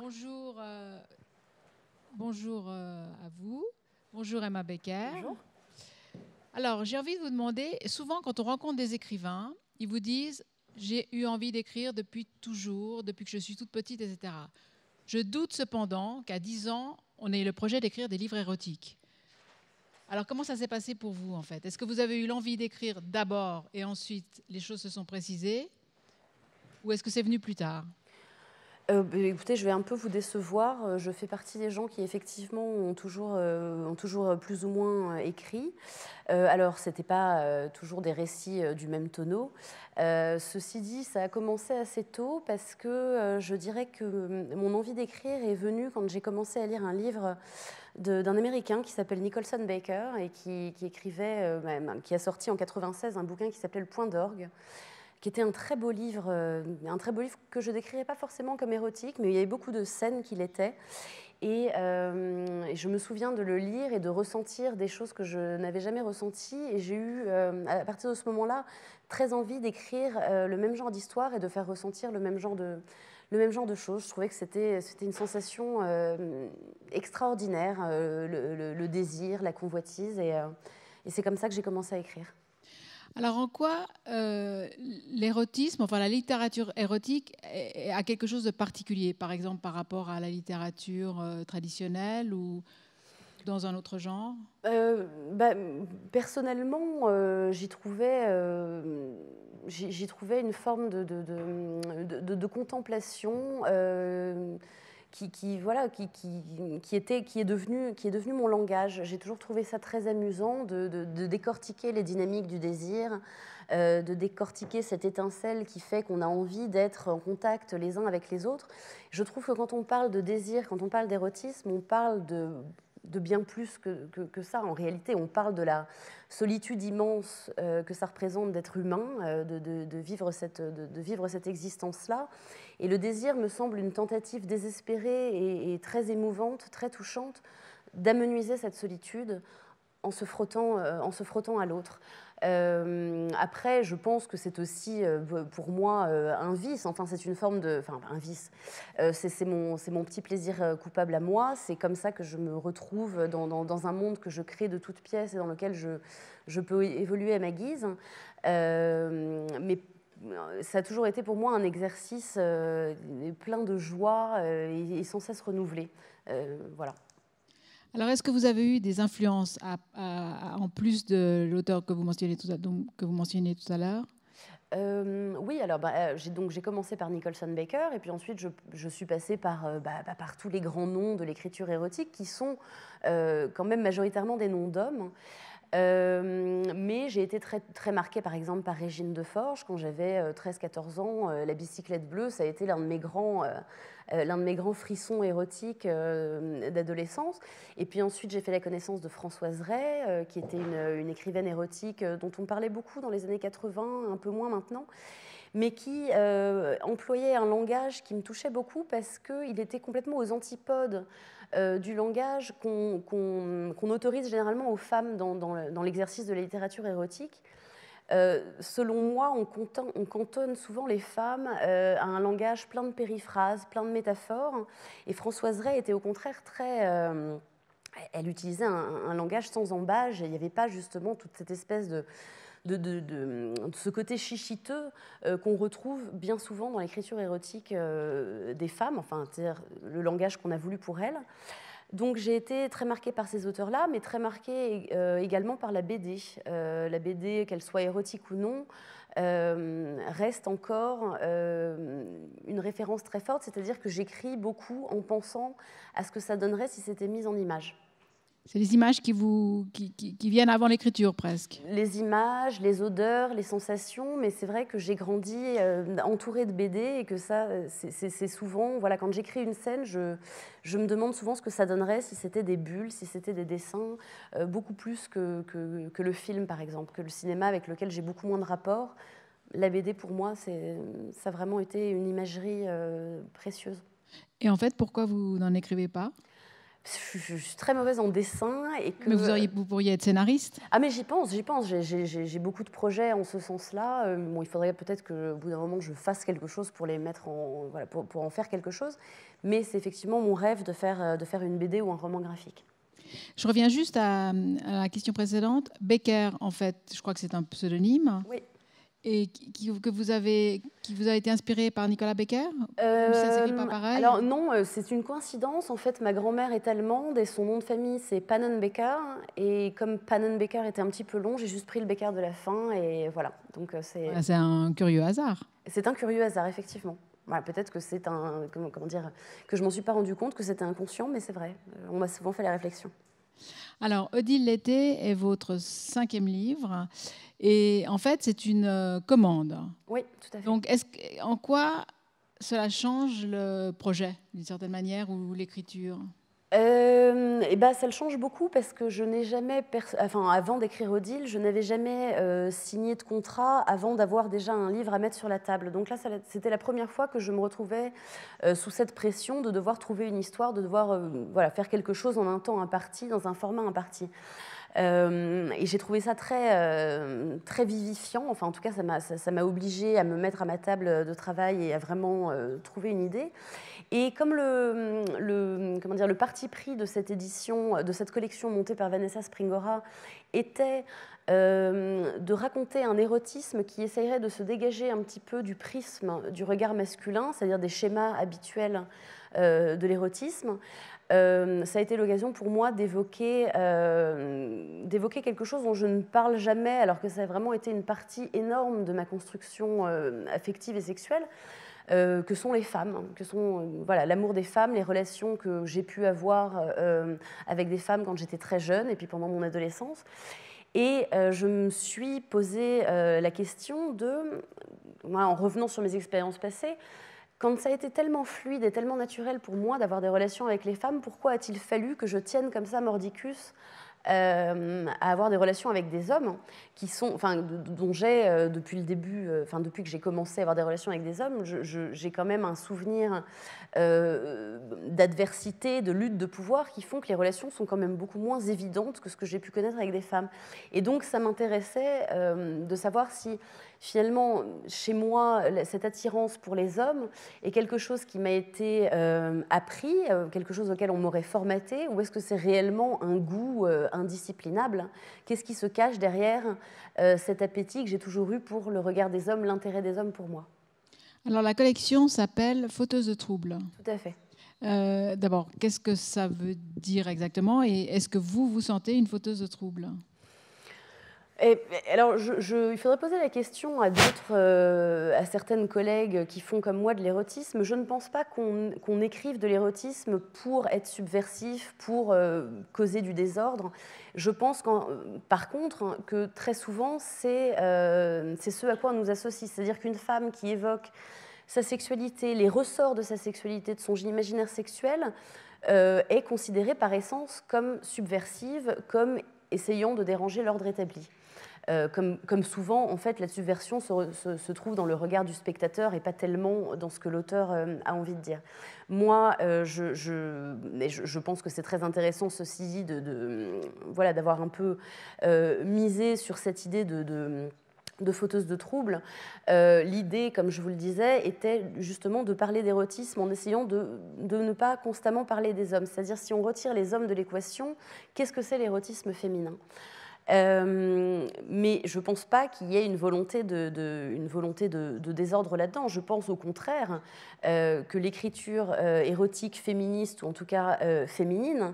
Bonjour, bonjour à vous. Bonjour Emma Becker. Bonjour. Alors, j'ai envie de vous demander, souvent quand on rencontre des écrivains, ils vous disent « j'ai eu envie d'écrire depuis toujours, depuis que je suis toute petite, etc. » Je doute cependant qu'à 10 ans, on ait le projet d'écrire des livres érotiques. Alors, comment ça s'est passé pour vous, en fait? Est-ce que vous avez eu l'envie d'écrire d'abord et ensuite les choses se sont précisées? Ou est-ce que c'est venu plus tard? Écoutez, je vais un peu vous décevoir. Je fais partie des gens qui, effectivement, ont toujours plus ou moins écrit. Alors, ce n'était pas toujours des récits du même tonneau. Ceci dit, ça a commencé assez tôt parce que je dirais que mon envie d'écrire est venue quand j'ai commencé à lire un livre d'un Américain qui s'appelle Nicholson Baker et qui écrivait, qui a sorti en 96 un bouquin qui s'appelait Le Point d'orgue, qui était un très beau livre que je ne décrirais pas forcément comme érotique, mais il y avait beaucoup de scènes qu'il était. Et je me souviens de le lire et de ressentir des choses que je n'avais jamais ressenties. Et j'ai eu, à partir de ce moment-là, très envie d'écrire le même genre d'histoire et de faire ressentir le même genre de choses. Je trouvais que c'était une sensation extraordinaire, le désir, la convoitise. Et c'est comme ça que j'ai commencé à écrire. Alors en quoi l'érotisme, enfin la littérature érotique, a quelque chose de particulier, par exemple par rapport à la littérature traditionnelle ou dans un autre genre? Bah, personnellement, j'y trouvais une forme de contemplation qui est devenu mon langage. J'ai toujours trouvé ça très amusant de décortiquer les dynamiques du désir, de décortiquer cette étincelle qui fait qu'on a envie d'être en contact les uns avec les autres. Je trouve que quand on parle de désir, quand on parle d'érotisme, on parle de bien plus que ça. En réalité, on parle de la solitude immense que ça représente d'être humain, de vivre cette existence-là. Et le désir me semble une tentative désespérée et très émouvante, très touchante, d'amenuiser cette solitude en se frottant à l'autre. Après, je pense que c'est aussi pour moi un vice, enfin c'est une forme de... Enfin un vice, c'est mon petit plaisir coupable à moi, c'est comme ça que je me retrouve dans un monde que je crée de toutes pièces et dans lequel je peux évoluer à ma guise. Mais ça a toujours été pour moi un exercice plein de joie et sans cesse renouvelé. Voilà. Alors est-ce que vous avez eu des influences en plus de l'auteur que vous mentionnez tout à l'heure? Oui, alors j'ai commencé par Nicholson Baker et puis ensuite je suis passée par tous les grands noms de l'écriture érotique qui sont quand même majoritairement des noms d'hommes. Mais j'ai été très, très marquée par exemple par Régine Deforge quand j'avais 13-14 ans. La bicyclette bleue, ça a été l'un de mes grands frissons érotiques d'adolescence. Et puis ensuite j'ai fait la connaissance de Françoise Ray, qui était une écrivaine érotique dont on parlait beaucoup dans les années 80, un peu moins maintenant, mais qui employait un langage qui me touchait beaucoup parce qu'il était complètement aux antipodes du langage qu'on autorise généralement aux femmes dans l'exercice de la littérature érotique. Selon moi, on cantonne souvent les femmes à un langage plein de périphrases, plein de métaphores, et Françoise Ray était au contraire elle utilisait un langage sans embâge, et il n'y avait pas justement toute cette espèce de ce côté chichiteux qu'on retrouve bien souvent dans l'écriture érotique des femmes, enfin, c'est-à-dire le langage qu'on a voulu pour elles. Donc j'ai été très marquée par ces auteurs-là, mais très marquée également par la BD. La BD, qu'elle soit érotique ou non, reste encore une référence très forte, c'est-à-dire que j'écris beaucoup en pensant à ce que ça donnerait si c'était mis en image. C'est les images qui viennent avant l'écriture presque. Les images, les odeurs, les sensations, mais c'est vrai que j'ai grandi entourée de BD et que ça, c'est souvent, voilà, quand j'écris une scène, je me demande souvent ce que ça donnerait si c'était des bulles, si c'était des dessins, beaucoup plus que le film par exemple, que le cinéma avec lequel j'ai beaucoup moins de rapport. La BD pour moi, ça a vraiment été une imagerie précieuse. Et en fait, pourquoi vous n'en écrivez pas? Je suis très mauvaise en dessin. Mais vous pourriez être scénariste? Ah mais j'y pense. J'ai beaucoup de projets en ce sens-là. Bon, il faudrait peut-être qu'au bout d'un moment, je fasse quelque chose pour les mettre voilà, pour en faire quelque chose. Mais c'est effectivement mon rêve de faire une BD ou un roman graphique. Je reviens juste à la question précédente. Becker, en fait, je crois que c'est un pseudonyme. Oui. Et qui vous a été inspiré par Nicolas Becker? Ça s'écrit pas pareil? Alors non, c'est une coïncidence. En fait, ma grand-mère est allemande et son nom de famille, c'est Pannenbecker. Et comme Pannenbecker était un petit peu long, j'ai juste pris le Becker de la fin et voilà. Donc c'est un curieux hasard. C'est un curieux hasard, effectivement. Voilà, peut-être que c'est comment dire, que je m'en suis pas rendu compte, que c'était inconscient, mais c'est vrai. On m'a souvent fait la réflexion. Alors, Odile l'été est votre 5e livre. Et en fait, c'est une commande. Oui, tout à fait. Donc, en quoi cela change le projet, d'une certaine manière, ou l'écriture? Ça le change beaucoup parce que je n'ai jamais, avant d'écrire Odile, je n'avais jamais signé de contrat avant d'avoir déjà un livre à mettre sur la table. Donc là, c'était la première fois que je me retrouvais sous cette pression de devoir trouver une histoire, de devoir voilà, faire quelque chose en un temps imparti, dans un format imparti. Et j'ai trouvé ça très vivifiant. Enfin, en tout cas, ça m'a obligée à me mettre à ma table de travail et à vraiment trouver une idée. Et comme le parti pris de cette édition, de cette collection montée par Vanessa Springora, était de raconter un érotisme qui essayerait de se dégager un petit peu du prisme du regard masculin, c'est-à-dire des schémas habituels de l'érotisme, ça a été l'occasion pour moi d'évoquer quelque chose dont je ne parle jamais, alors que ça a vraiment été une partie énorme de ma construction affective et sexuelle, que sont les femmes, que sont voilà, l'amour des femmes, les relations que j'ai pu avoir avec des femmes quand j'étais très jeune et puis pendant mon adolescence. Et je me suis posé la question en revenant sur mes expériences passées, quand ça a été tellement fluide et tellement naturel pour moi d'avoir des relations avec les femmes, pourquoi a-t-il fallu que je tienne comme ça mordicus à avoir des relations avec des hommes dont j'ai depuis le début, depuis que j'ai commencé à avoir des relations avec des hommes, j'ai quand même un souvenir d'adversité, de lutte de pouvoir qui font que les relations sont quand même beaucoup moins évidentes que ce que j'ai pu connaître avec des femmes. Et donc ça m'intéressait de savoir si finalement, chez moi, cette attirance pour les hommes est quelque chose qui m'a été appris, quelque chose auquel on m'aurait formaté, ou est-ce que c'est réellement un goût indisciplinable? Qu'est-ce qui se cache derrière cet appétit que j'ai toujours eu pour le regard des hommes, l'intérêt des hommes pour moi? Alors, la collection s'appelle Fauteuse de troubles. Tout à fait. D'abord, qu'est-ce que ça veut dire exactement? Et est-ce que vous sentez une fauteuse de troubles? Alors, il faudrait poser la question à certaines collègues qui font comme moi de l'érotisme. Je ne pense pas qu'on écrive de l'érotisme pour être subversif, pour causer du désordre. Je pense, par contre, que très souvent, c'est ce à quoi on nous associe. C'est-à-dire qu'une femme qui évoque sa sexualité, les ressorts de sa sexualité, de son imaginaire sexuel, est considérée par essence comme subversive, comme essayant de déranger l'ordre établi. Comme souvent, en fait, la subversion se trouve dans le regard du spectateur et pas tellement dans ce que l'auteur a envie de dire. Moi, je pense que c'est très intéressant, ceci dit, d'avoir un peu misé sur cette idée de fauteuse de troubles. L'idée, comme je vous le disais, était justement de parler d'érotisme en essayant de ne pas constamment parler des hommes. C'est-à-dire, si on retire les hommes de l'équation, qu'est-ce que c'est l'érotisme féminin ? Mais je ne pense pas qu'il y ait une volonté de désordre là-dedans. Je pense au contraire que l'écriture érotique féministe, ou en tout cas féminine,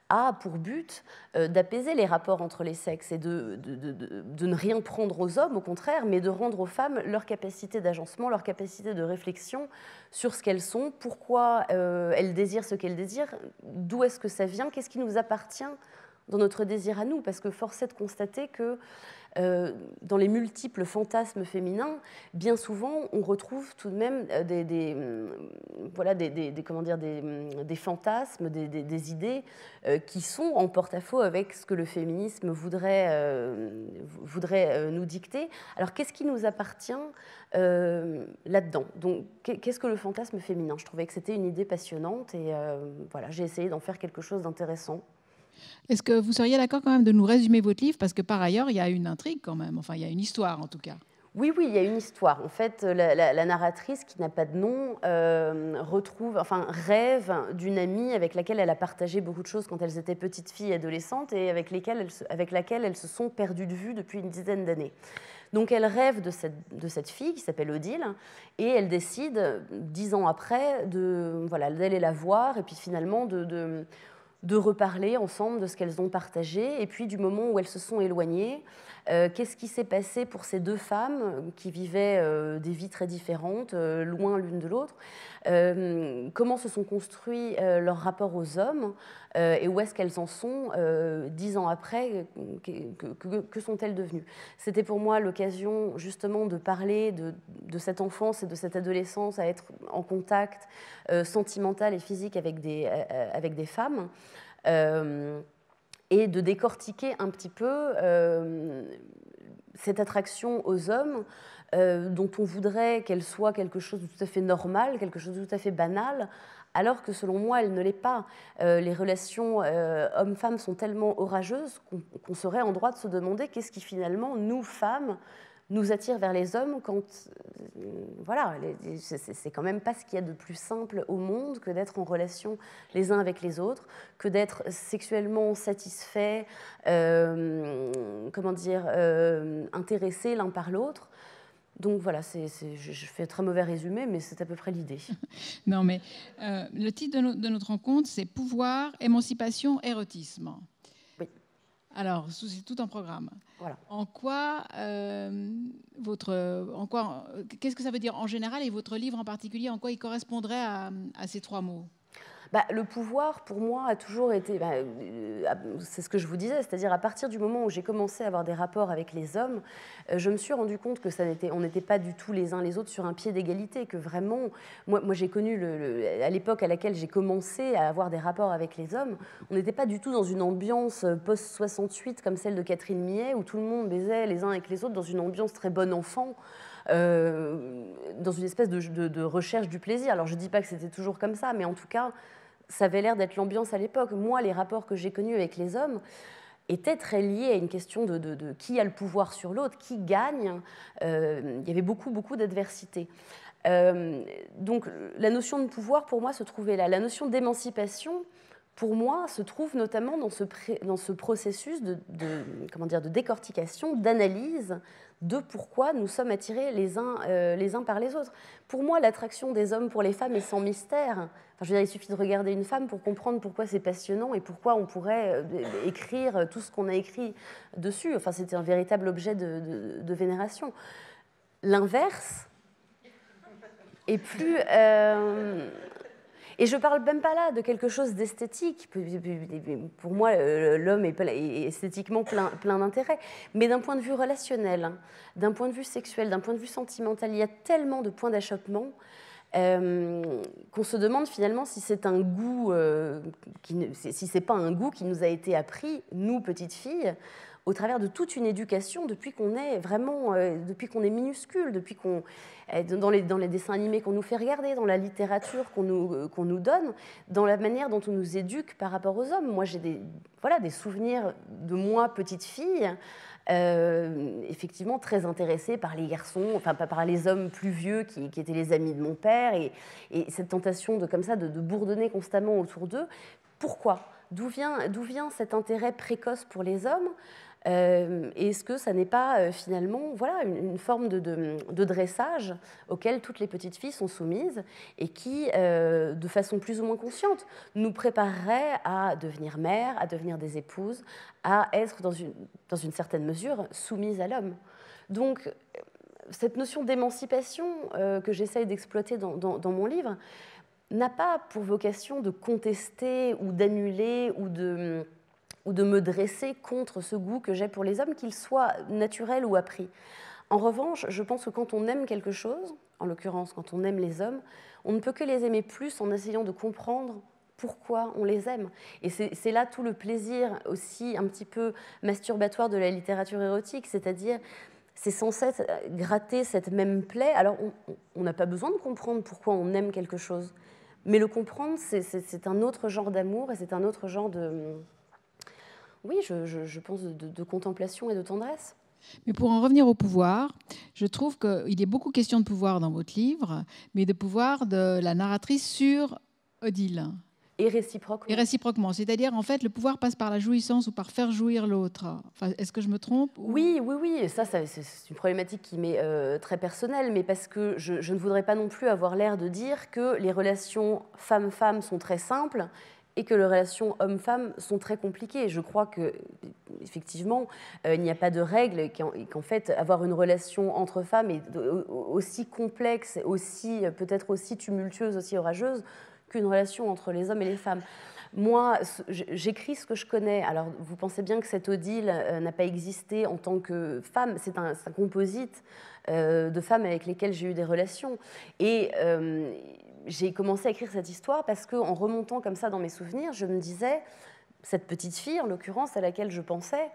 a pour but d'apaiser les rapports entre les sexes et de ne rien prendre aux hommes, au contraire, mais de rendre aux femmes leur capacité d'agencement, leur capacité de réflexion sur ce qu'elles sont, pourquoi elles désirent ce qu'elles désirent, d'où est-ce que ça vient, qu'est-ce qui nous appartient dans notre désir à nous, parce que force est de constater que dans les multiples fantasmes féminins, bien souvent, on retrouve tout de même des fantasmes, des idées qui sont en porte-à-faux avec ce que le féminisme voudrait nous dicter. Alors, qu'est-ce qui nous appartient là-dedans? Donc, qu'est-ce que le fantasme féminin? Je trouvais que c'était une idée passionnante et voilà, j'ai essayé d'en faire quelque chose d'intéressant. Est-ce que vous seriez d'accord quand même de nous résumer votre livre? Parce que par ailleurs, il y a une intrigue quand même, enfin il y a une histoire en tout cas. Oui, il y a une histoire. En fait, la narratrice, qui n'a pas de nom, rêve d'une amie avec laquelle elle a partagé beaucoup de choses quand elles étaient petites filles et adolescentes et avec laquelle elles se sont perdues de vue depuis une dizaine d'années. Donc elle rêve de cette fille qui s'appelle Odile et elle décide, 10 ans après, d'aller la voir et puis finalement de reparler ensemble de ce qu'elles ont partagé. Et puis du moment où elles se sont éloignées, qu'est-ce qui s'est passé pour ces deux femmes qui vivaient des vies très différentes, loin l'une de l'autre, comment se sont construits leurs rapports aux hommes et où est-ce qu'elles en sont 10 ans après, que sont-elles devenues? C'était pour moi l'occasion justement de parler de cette enfance et de cette adolescence à être en contact sentimental et physique avec des femmes. Et de décortiquer un petit peu cette attraction aux hommes dont on voudrait qu'elle soit quelque chose de tout à fait normal, quelque chose de tout à fait banal, alors que selon moi, elle ne l'est pas. Les relations hommes-femmes sont tellement orageuses qu'on serait en droit de se demander qu'est-ce qui finalement, nous, femmes, nous attire vers les hommes quand... voilà, c'est quand même pas ce qu'il y a de plus simple au monde que d'être en relation les uns avec les autres, que d'être sexuellement satisfaits, intéressés l'un par l'autre. Donc voilà, je fais un très mauvais résumé, mais c'est à peu près l'idée. Non, mais le titre de notre rencontre, c'est « Pouvoir, émancipation, érotisme ». Oui. Alors, c'est tout un programme. Voilà. Qu'est-ce que ça veut dire en général et votre livre en particulier, en quoi il correspondrait à ces trois mots? Le pouvoir, pour moi, a toujours été... c'est ce que je vous disais, c'est-à-dire à partir du moment où j'ai commencé à avoir des rapports avec les hommes, je me suis rendu compte que on n'était pas du tout les uns les autres sur un pied d'égalité, que vraiment... Moi j'ai connu, à l'époque à laquelle j'ai commencé à avoir des rapports avec les hommes, on n'était pas du tout dans une ambiance post-68 comme celle de Catherine Millet, où tout le monde baisait les uns avec les autres dans une ambiance très bon enfant, dans une espèce de recherche du plaisir. Alors je ne dis pas que c'était toujours comme ça, mais en tout cas... ça avait l'air d'être l'ambiance à l'époque. Moi, les rapports que j'ai connus avec les hommes étaient très liés à une question de qui a le pouvoir sur l'autre, qui gagne. Il y avait beaucoup d'adversité. Donc, la notion de pouvoir, pour moi, se trouvait là. La notion d'émancipation, pour moi, se trouve notamment dans ce processus de décortication, d'analyse de pourquoi nous sommes attirés les uns par les autres. Pour moi, l'attraction des hommes pour les femmes est sans mystère. Il suffit de regarder une femme pour comprendre pourquoi c'est passionnant et pourquoi on pourrait écrire tout ce qu'on a écrit dessus. C'était un véritable objet de vénération. L'inverse est plus... Et je ne parle même pas là de quelque chose d'esthétique. Pour moi, l'homme est esthétiquement plein d'intérêt. Mais d'un point de vue relationnel, d'un point de vue sexuel, d'un point de vue sentimental, il y a tellement de points d'achoppement qu'on se demande finalement si c'est un goût, si c'est pas un goût qui nous a été appris, nous, petites filles, au travers de toute une éducation depuis qu'on est minuscule, depuis dans les dessins animés qu'on nous fait regarder, dans la littérature qu'on nous donne, dans la manière dont on nous éduque par rapport aux hommes. Moi, j'ai des souvenirs de moi, petite fille, effectivement très intéressée par les garçons, par les hommes plus vieux qui étaient les amis de mon père, et cette tentation de bourdonner constamment autour d'eux. Pourquoi ? D'où vient cet intérêt précoce pour les hommes ? Est-ce que ça n'est pas finalement une forme de dressage auquel toutes les petites filles sont soumises et qui, de façon plus ou moins consciente, nous préparerait à devenir mères, à devenir des épouses, à être dans une certaine mesure soumises à l'homme. Donc, cette notion d'émancipation que j'essaye d'exploiter dans mon livre n'a pas pour vocation de contester ou d'annuler ou ou de me dresser contre ce goût que j'ai pour les hommes, qu'il soit naturel ou appris. En revanche, je pense que quand on aime quelque chose, en l'occurrence quand on aime les hommes, on ne peut que les aimer plus en essayant de comprendre pourquoi on les aime. Et c'est là tout le plaisir aussi un petit peu masturbatoire de la littérature érotique, c'est-à-dire c'est censé gratter cette même plaie. Alors on n'a pas besoin de comprendre pourquoi on aime quelque chose, mais le comprendre, c'est un autre genre d'amour et c'est un autre genre de, oui, je pense, de contemplation et de tendresse. Mais pour en revenir au pouvoir, je trouve qu'il y a beaucoup question de pouvoir dans votre livre, mais de pouvoir de la narratrice sur Odile. Et réciproquement. Et réciproquement. C'est-à-dire, en fait, le pouvoir passe par la jouissance ou par faire jouir l'autre. Enfin, est-ce que je me trompe ou... Oui. Et ça c'est une problématique qui m'est très personnelle, mais parce que je ne voudrais pas non plus avoir l'air de dire que les relations femme-femme sont très simples et que les relations homme-femme sont très compliquées. Je crois que, effectivement, il n'y a pas de règle et qu'en fait, avoir une relation entre femmes est aussi complexe, peut-être aussi tumultueuse, aussi orageuse qu'une relation entre les hommes et les femmes. Moi, j'écris ce que je connais. Alors, vous pensez bien que cette Odile n'a pas existé en tant que femme. C'est un composite de femmes avec lesquelles j'ai eu des relations. Et j'ai commencé à écrire cette histoire parce qu'en remontant comme ça dans mes souvenirs, je me disais, cette petite fille, en l'occurrence, à laquelle je pensais,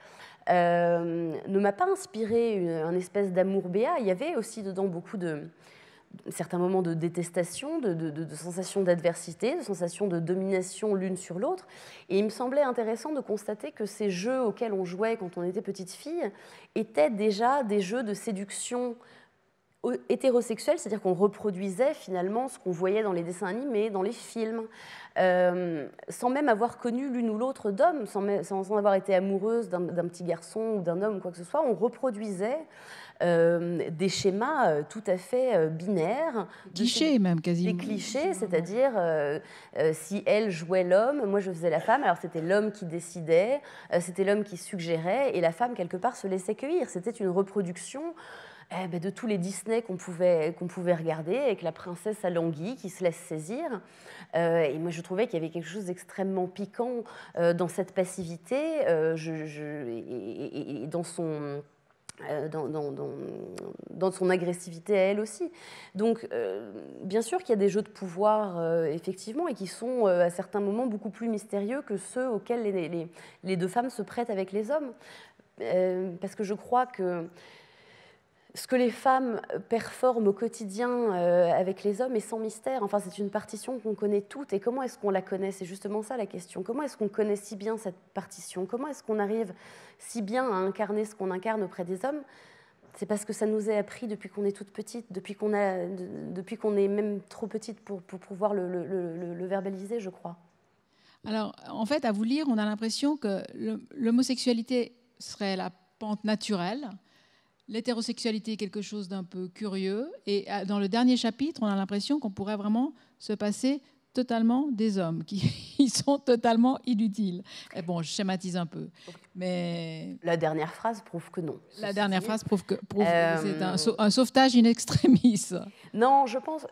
ne m'a pas inspiré un espèce d'amour béat. Il y avait aussi dedans beaucoup certains moments de détestation, de sensation d'adversité, de sensation de domination l'une sur l'autre. Et il me semblait intéressant de constater que ces jeux auxquels on jouait quand on était petite fille étaient déjà des jeux de séduction hétérosexuelle, c'est-à-dire qu'on reproduisait finalement ce qu'on voyait dans les dessins animés, dans les films, sans même avoir connu l'une ou l'autre d'homme, sans avoir été amoureuse d'un petit garçon ou d'un homme ou quoi que ce soit. On reproduisait des schémas tout à fait binaires. Clichés même, quasiment. Des clichés, c'est-à-dire si elle jouait l'homme, moi je faisais la femme, alors c'était l'homme qui décidait, c'était l'homme qui suggérait, et la femme quelque part se laissait cueillir. C'était une reproduction de tous les Disney qu'on pouvait regarder, avec la princesse à l'anguille qui se laisse saisir. Et moi, je trouvais qu'il y avait quelque chose d'extrêmement piquant dans cette passivité et dans son agressivité à elle aussi. Donc, bien sûr qu'il y a des jeux de pouvoir, effectivement, et qui sont à certains moments beaucoup plus mystérieux que ceux auxquels les deux femmes se prêtent avec les hommes. Parce que je crois que ce que les femmes performent au quotidien avec les hommes est sans mystère. Enfin, c'est une partition qu'on connaît toutes. Et comment est-ce qu'on la connaît? C'est justement ça la question. Comment est-ce qu'on connaît si bien cette partition? Comment est-ce qu'on arrive si bien à incarner ce qu'on incarne auprès des hommes? C'est parce que ça nous est appris depuis qu'on est toute petite, depuis qu'on est même trop petite pour pouvoir le verbaliser, je crois. Alors, en fait, à vous lire, on a l'impression que l'homosexualité serait la pente naturelle, l'hétérosexualité est quelque chose d'un peu curieux, et dans le dernier chapitre, on a l'impression qu'on pourrait vraiment se passer totalement des hommes, qui sont totalement inutiles. Et bon, je schématise un peu, mais... La dernière phrase prouve que non. La dernière phrase prouve que c'est un sauvetage in extremis. Non, je pense...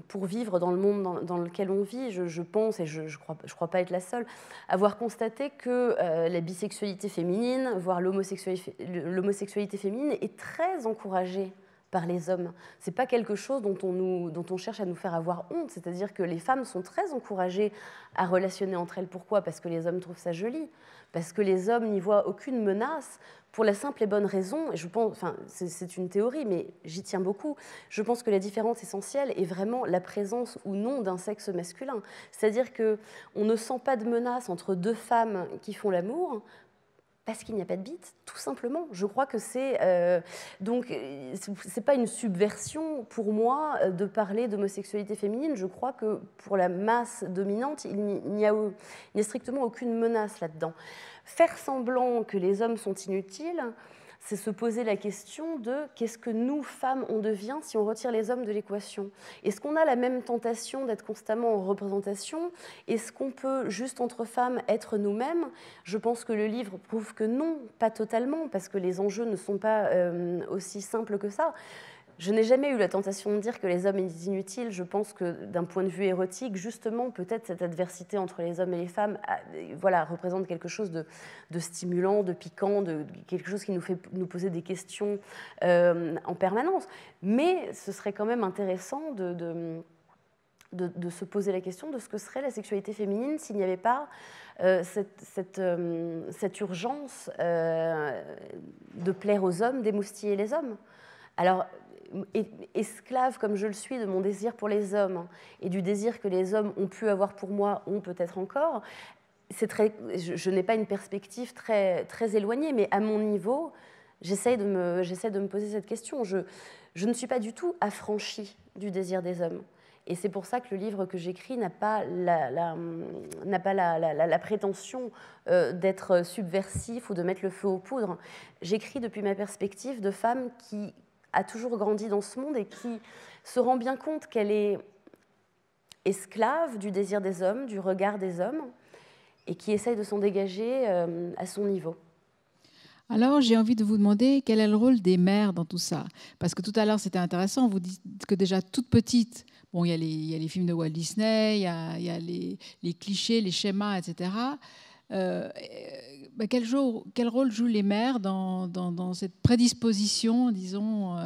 pour vivre dans le monde dans lequel on vit, je pense, et je crois pas être la seule, avoir constaté que la bisexualité féminine, voire l'homosexualité féminine, est très encouragée par les hommes. C'est pas quelque chose dont on cherche à nous faire avoir honte. C'est-à-dire que les femmes sont très encouragées à relationner entre elles. Pourquoi? Parce que les hommes trouvent ça joli. Parce que les hommes n'y voient aucune menace, pour la simple et bonne raison, et je pense, enfin, c'est une théorie, mais j'y tiens beaucoup, je pense que la différence essentielle est vraiment la présence ou non d'un sexe masculin. C'est-à-dire qu'on ne sent pas de menace entre deux femmes qui font l'amour, parce qu'il n'y a pas de bite, tout simplement. Je crois que donc, c'est pas une subversion pour moi de parler d'homosexualité féminine. Je crois que pour la masse dominante, il n'y a strictement aucune menace là-dedans. Faire semblant que les hommes sont inutiles, c'est se poser la question de qu'est-ce que nous, femmes, on devient si on retire les hommes de l'équation? Est-ce qu'on a la même tentation d'être constamment en représentation? Est-ce qu'on peut, juste entre femmes, être nous-mêmes? Je pense que le livre prouve que non, pas totalement, parce que les enjeux ne sont pas aussi simples que ça. Je n'ai jamais eu la tentation de dire que les hommes étaient inutiles. Je pense que d'un point de vue érotique, justement, peut-être cette adversité entre les hommes et les femmes voilà, représente quelque chose de stimulant, de piquant, de quelque chose qui nous fait nous poser des questions en permanence. Mais ce serait quand même intéressant de se poser la question de ce que serait la sexualité féminine s'il n'y avait pas cette urgence de plaire aux hommes, d'émoustiller les hommes. Alors, esclave comme je le suis de mon désir pour les hommes et du désir que les hommes ont pu avoir pour moi, ont peut-être encore, je n'ai pas une perspective très, très éloignée, mais à mon niveau, j'essaie de me poser cette question. Je ne suis pas du tout affranchie du désir des hommes. Et c'est pour ça que le livre que j'écris n'a pas la prétention d'être subversif ou de mettre le feu aux poudres. J'écris depuis ma perspective de femme qui a toujours grandi dans ce monde et qui se rend bien compte qu'elle est esclave du désir des hommes, du regard des hommes, et qui essaye de s'en dégager à son niveau. Alors, j'ai envie de vous demander quel est le rôle des mères dans tout ça. Parce que tout à l'heure, c'était intéressant, vous dites que déjà toute petite, bon, il y a les films de Walt Disney, il y a les clichés, les schémas, etc. Quel rôle jouent les mères dans cette prédisposition, disons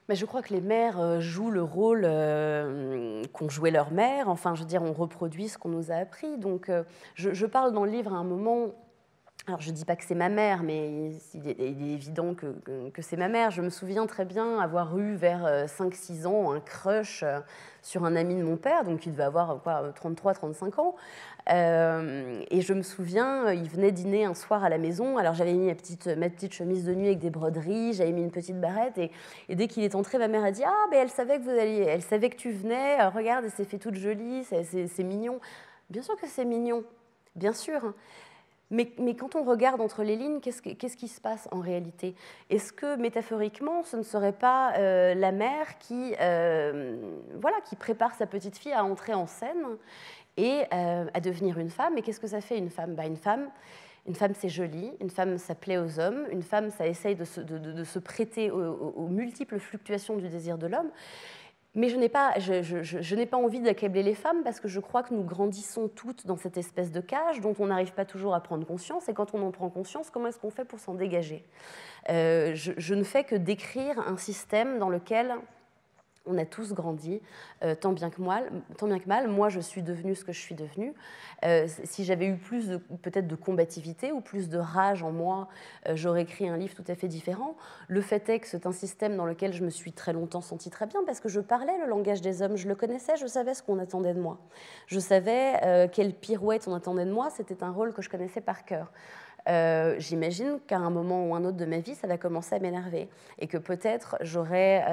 Mais je crois que les mères jouent le rôle qu'ont joué leurs mères. Enfin, je veux dire, on reproduit ce qu'on nous a appris. Donc, je parle dans le livre à un moment... Alors, je ne dis pas que c'est ma mère, mais il est évident que c'est ma mère. Je me souviens très bien avoir eu vers 5-6 ans un crush sur un ami de mon père, donc il devait avoir 33-35 ans. Et je me souviens, il venait dîner un soir à la maison. Alors, j'avais mis ma petite chemise de nuit avec des broderies, j'avais mis une petite barrette. Et dès qu'il est entré, ma mère a dit « Ah, ben, elle savait que tu venais. Regarde, elle s'est fait toute jolie, c'est mignon. » Bien sûr que c'est mignon, bien sûr. Mais quand on regarde entre les lignes, qu'est-ce qui se passe en réalité? Est-ce que, métaphoriquement, ce ne serait pas la mère qui prépare sa petite fille à entrer en scène et à devenir une femme? Et qu'est-ce que ça fait, une femme? Une femme, c'est joli. Une femme, ça plaît aux hommes. Une femme, ça essaye de se prêter aux multiples fluctuations du désir de l'homme. Mais je n'ai pas envie d'accabler les femmes parce que je crois que nous grandissons toutes dans cette espèce de cage dont on n'arrive pas toujours à prendre conscience. Et quand on en prend conscience, comment est-ce qu'on fait pour s'en dégager? Je ne fais que décrire un système dans lequel on a tous grandi, tant bien que mal. Moi, je suis devenue ce que je suis devenue. Si j'avais eu peut-être de combativité ou plus de rage en moi, j'aurais écrit un livre tout à fait différent. Le fait est que c'est un système dans lequel je me suis très longtemps sentie très bien parce que je parlais le langage des hommes, je le connaissais, je savais ce qu'on attendait de moi. Je savais quelle pirouette on attendait de moi, c'était un rôle que je connaissais par cœur. J'imagine qu'à un moment ou un autre de ma vie, ça va commencer à m'énerver et que peut-être j'aurai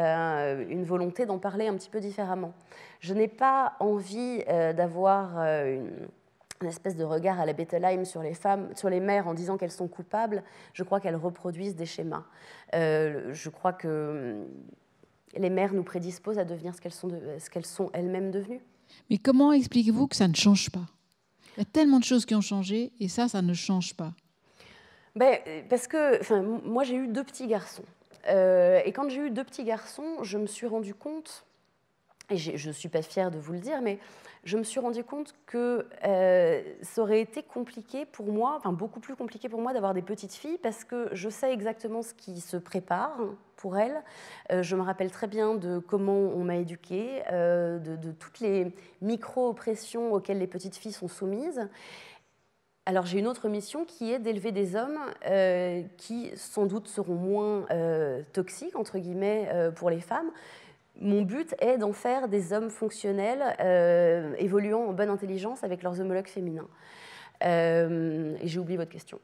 une volonté d'en parler un petit peu différemment. Je n'ai pas envie d'avoir une espèce de regard à la Bettelheim sur les femmes, sur les mères en disant qu'elles sont coupables. Je crois qu'elles reproduisent des schémas. Je crois que les mères nous prédisposent à devenir ce qu'elles sont elles-mêmes devenues. Mais comment expliquez-vous que ça ne change pas? Il y a tellement de choses qui ont changé et ça ne change pas. Parce que moi, j'ai eu 2 petits garçons. Et quand j'ai eu 2 petits garçons, je me suis rendu compte, et je ne suis pas fière de vous le dire, mais je me suis rendu compte que ça aurait été compliqué pour moi, beaucoup plus compliqué pour moi d'avoir des petites filles parce que je sais exactement ce qui se prépare pour elles. Je me rappelle très bien de comment on m'a éduquée, de toutes les micro-oppressions auxquelles les petites filles sont soumises. Alors j'ai une autre mission qui est d'élever des hommes qui sans doute seront moins toxiques, entre guillemets, pour les femmes. Mon but est d'en faire des hommes fonctionnels, évoluant en bonne intelligence avec leurs homologues féminins. Et j'ai oublié votre question.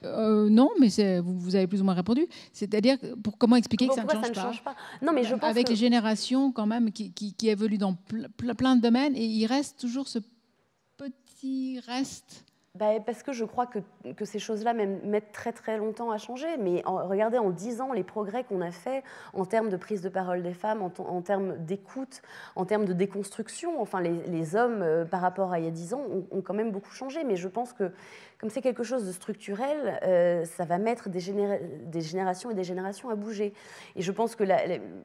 Non, mais vous avez plus ou moins répondu. C'est-à-dire, comment expliquer que ça ne change pas? Non, mais je pense avec les générations quand même qui évoluent dans plein de domaines, et il reste toujours ce petit reste Parce que je crois que ces choses-là mettent très très longtemps à changer. Mais regardez, en 10 ans, les progrès qu'on a faits en termes de prise de parole des femmes, en termes d'écoute, en termes de déconstruction, enfin les hommes, par rapport à il y a 10 ans, ont quand même beaucoup changé. Mais je pense que comme c'est quelque chose de structurel, ça va mettre des générations et des générations à bouger. Et je pense que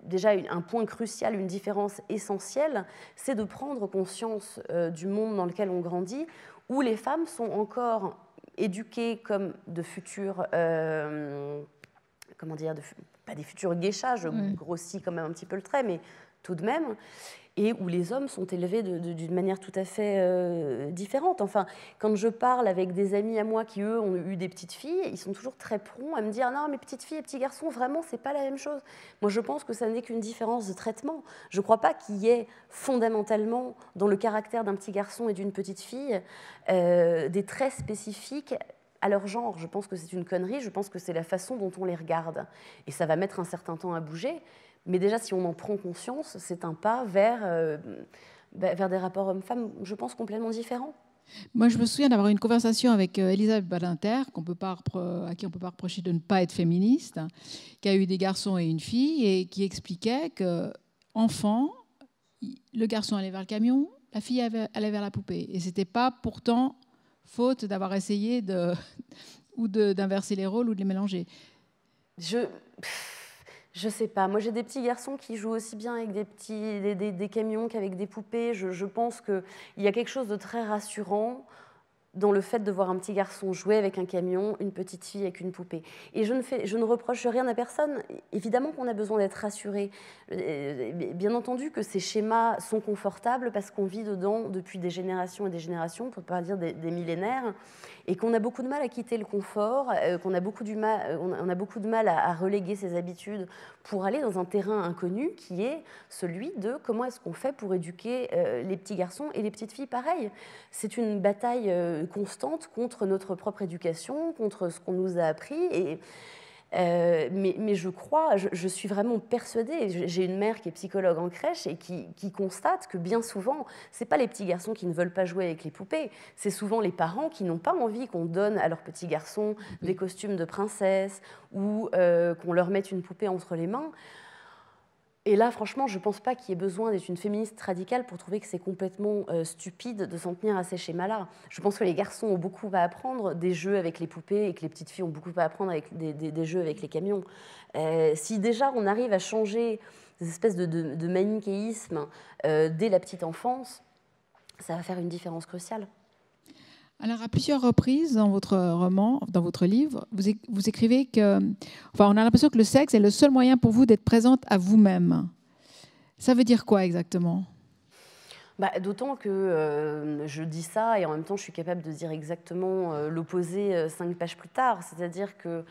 déjà un point crucial, une différence essentielle, c'est de prendre conscience du monde dans lequel on grandit, où les femmes sont encore éduquées comme de futures, comment dire, pas des futures geishas, je grossis quand même un petit peu le trait, mais tout de même, et où les hommes sont élevés d'une manière tout à fait différente. Enfin, quand je parle avec des amis à moi qui, eux, ont eu des petites filles, ils sont toujours très prompts à me dire « Non, mais petites filles et petits garçons, vraiment, c'est pas la même chose. » Moi, je pense que ça n'est qu'une différence de traitement. Je ne crois pas qu'il y ait fondamentalement, dans le caractère d'un petit garçon et d'une petite fille, des traits spécifiques à leur genre. Je pense que c'est une connerie, je pense que c'est la façon dont on les regarde. Et ça va mettre un certain temps à bouger. Mais déjà, si on en prend conscience, c'est un pas vers des rapports hommes-femmes, je pense, complètement différents. Moi, je me souviens d'avoir eu une conversation avec Elisabeth Badinter, à qui on ne peut pas reprocher de ne pas être féministe, qui a eu des garçons et une fille, et qui expliquait qu'enfant, le garçon allait vers le camion, la fille allait vers la poupée. Et ce n'était pas pourtant faute d'avoir essayé d'inverser les rôles ou de les mélanger. Je sais pas. Moi, j'ai des petits garçons qui jouent aussi bien avec des camions qu'avec des poupées. Je pense qu'il y a quelque chose de très rassurant dans le fait de voir un petit garçon jouer avec un camion, une petite fille avec une poupée. Et je ne reproche rien à personne. Évidemment qu'on a besoin d'être rassuré. Bien entendu que ces schémas sont confortables parce qu'on vit dedans depuis des générations et des générations, pour ne pas dire des millénaires, et qu'on a beaucoup de mal à quitter le confort, qu'on a beaucoup on a beaucoup de mal à reléguer ses habitudes pour aller dans un terrain inconnu qui est celui de comment est-ce qu'on fait pour éduquer les petits garçons et les petites filles pareil. C'est une bataille constante contre notre propre éducation, contre ce qu'on nous a appris. Mais je suis vraiment persuadée, j'ai une mère qui est psychologue en crèche et qui constate que bien souvent, ce n'est pas les petits garçons qui ne veulent pas jouer avec les poupées, c'est souvent les parents qui n'ont pas envie qu'on donne à leurs petits garçons des costumes de princesse ou qu'on leur mette une poupée entre les mains. Et là, franchement, je ne pense pas qu'il y ait besoin d'être une féministe radicale pour trouver que c'est complètement stupide de s'en tenir à ces schémas-là. Je pense que les garçons ont beaucoup à apprendre des jeux avec les poupées et que les petites filles ont beaucoup à apprendre avec des jeux avec les camions. Si déjà on arrive à changer des espèces de manichéisme dès la petite enfance, ça va faire une différence cruciale. Alors, à plusieurs reprises dans votre roman, dans votre livre, vous écrivez que, enfin, on a l'impression que le sexe est le seul moyen pour vous d'être présente à vous-même. Ça veut dire quoi exactement ? D'autant que je dis ça et en même temps je suis capable de dire exactement l'opposé 5 pages plus tard. C'est-à-dire que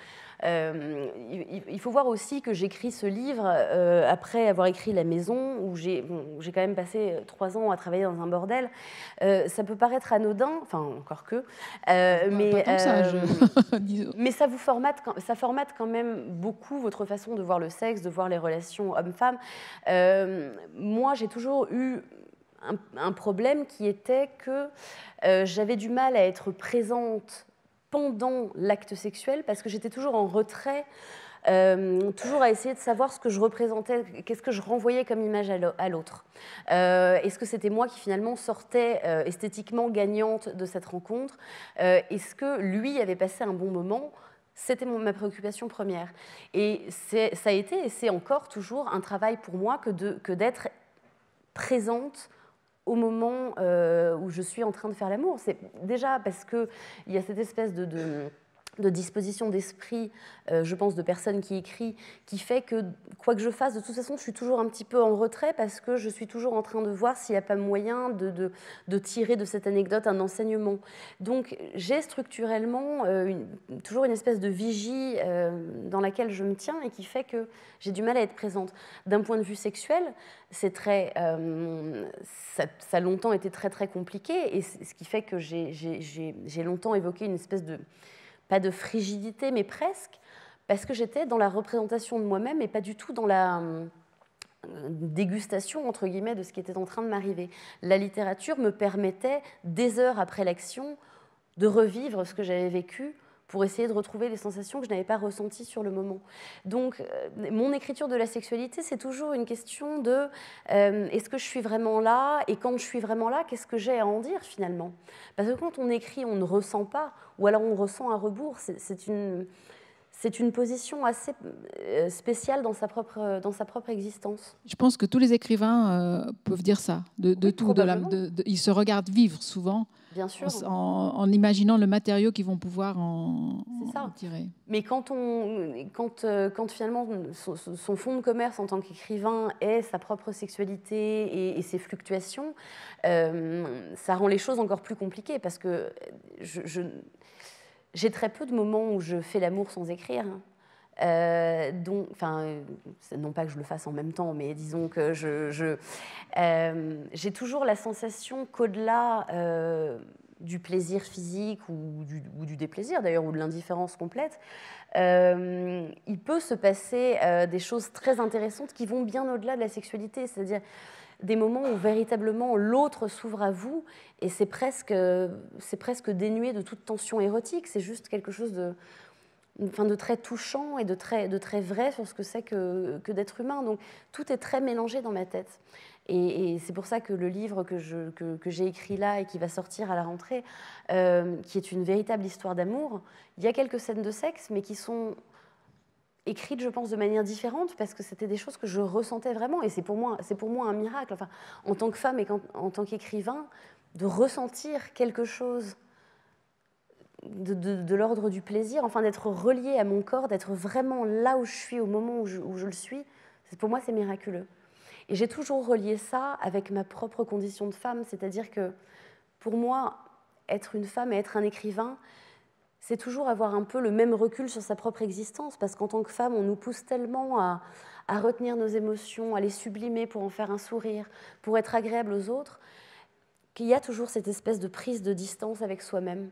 il faut voir aussi que j'écris ce livre après avoir écrit La Maison, où j'ai quand même passé 3 ans à travailler dans un bordel. Ça peut paraître anodin, enfin encore que, mais ça formate quand même beaucoup votre façon de voir le sexe, de voir les relations hommes-femmes. Moi, j'ai toujours eu un problème qui était que j'avais du mal à être présente pendant l'acte sexuel parce que j'étais toujours en retrait, toujours à essayer de savoir ce que je représentais, qu'est-ce que je renvoyais comme image à l'autre. Est-ce que c'était moi qui finalement sortais esthétiquement gagnante de cette rencontre ? Est-ce que lui avait passé un bon moment ? C'était ma préoccupation première. Et ça a été, et c'est encore toujours un travail pour moi que d'être présente au moment où je suis en train de faire l'amour. C'est déjà parce qu'il y a cette espèce de disposition d'esprit, je pense, de personne qui écrit, qui fait que, quoi que je fasse, de toute façon, je suis toujours un petit peu en retrait parce que je suis toujours en train de voir s'il n'y a pas moyen de tirer de cette anecdote un enseignement. Donc, j'ai structurellement toujours une espèce de vigie dans laquelle je me tiens et qui fait que j'ai du mal à être présente. D'un point de vue sexuel, c'est très, ça a longtemps été très, très compliqué, et ce qui fait que j'ai longtemps évoqué une espèce de, pas de frigidité, mais presque, parce que j'étais dans la représentation de moi-même et pas du tout dans la dégustation, entre guillemets, de ce qui était en train de m'arriver. La littérature me permettait, des heures après l'action, de revivre ce que j'avais vécu pour essayer de retrouver les sensations que je n'avais pas ressenties sur le moment. Donc, mon écriture de la sexualité, c'est toujours une question de est-ce que je suis vraiment là? Et quand je suis vraiment là, qu'est-ce que j'ai à en dire finalement? Parce que quand on écrit, on ne ressent pas, ou alors on ressent un rebours. C'est une position assez spéciale dans sa propre existence. Je pense que tous les écrivains peuvent dire ça, de Oui, tout. probablement. Ils se regardent vivre souvent Bien sûr. en imaginant le matériau qu'ils vont pouvoir en tirer. Mais quand finalement son fonds de commerce en tant qu'écrivain est sa propre sexualité et ses fluctuations, ça rend les choses encore plus compliquées parce que j'ai très peu de moments où je fais l'amour sans écrire. Non pas que je le fasse en même temps, mais disons que j'ai toujours la sensation qu'au-delà du plaisir physique ou du déplaisir d'ailleurs, ou de l'indifférence complète, il peut se passer des choses très intéressantes qui vont bien au-delà de la sexualité, c'est-à-dire des moments où véritablement l'autre s'ouvre à vous et c'est presque dénué de toute tension érotique, c'est juste quelque chose de très touchant et de très vrai sur ce que c'est que d'être humain. Donc tout est très mélangé dans ma tête. Et c'est pour ça que le livre que j'ai écrit là et qui va sortir à la rentrée, qui est une véritable histoire d'amour, il y a quelques scènes de sexe, mais qui sont écrites, je pense, de manière différente, parce que c'était des choses que je ressentais vraiment. Et c'est pour moi un miracle, enfin, en tant que femme et en tant qu'écrivain, de ressentir quelque chose de l'ordre du plaisir, enfin d'être reliée à mon corps, d'être vraiment là où je suis au moment où je le suis, pour moi c'est miraculeux. Et j'ai toujours relié ça avec ma propre condition de femme, c'est-à-dire que pour moi, être une femme et être un écrivain, c'est toujours avoir un peu le même recul sur sa propre existence, parce qu'en tant que femme, on nous pousse tellement à retenir nos émotions, à les sublimer pour en faire un sourire, pour être agréable aux autres, qu'il y a toujours cette espèce de prise de distance avec soi-même,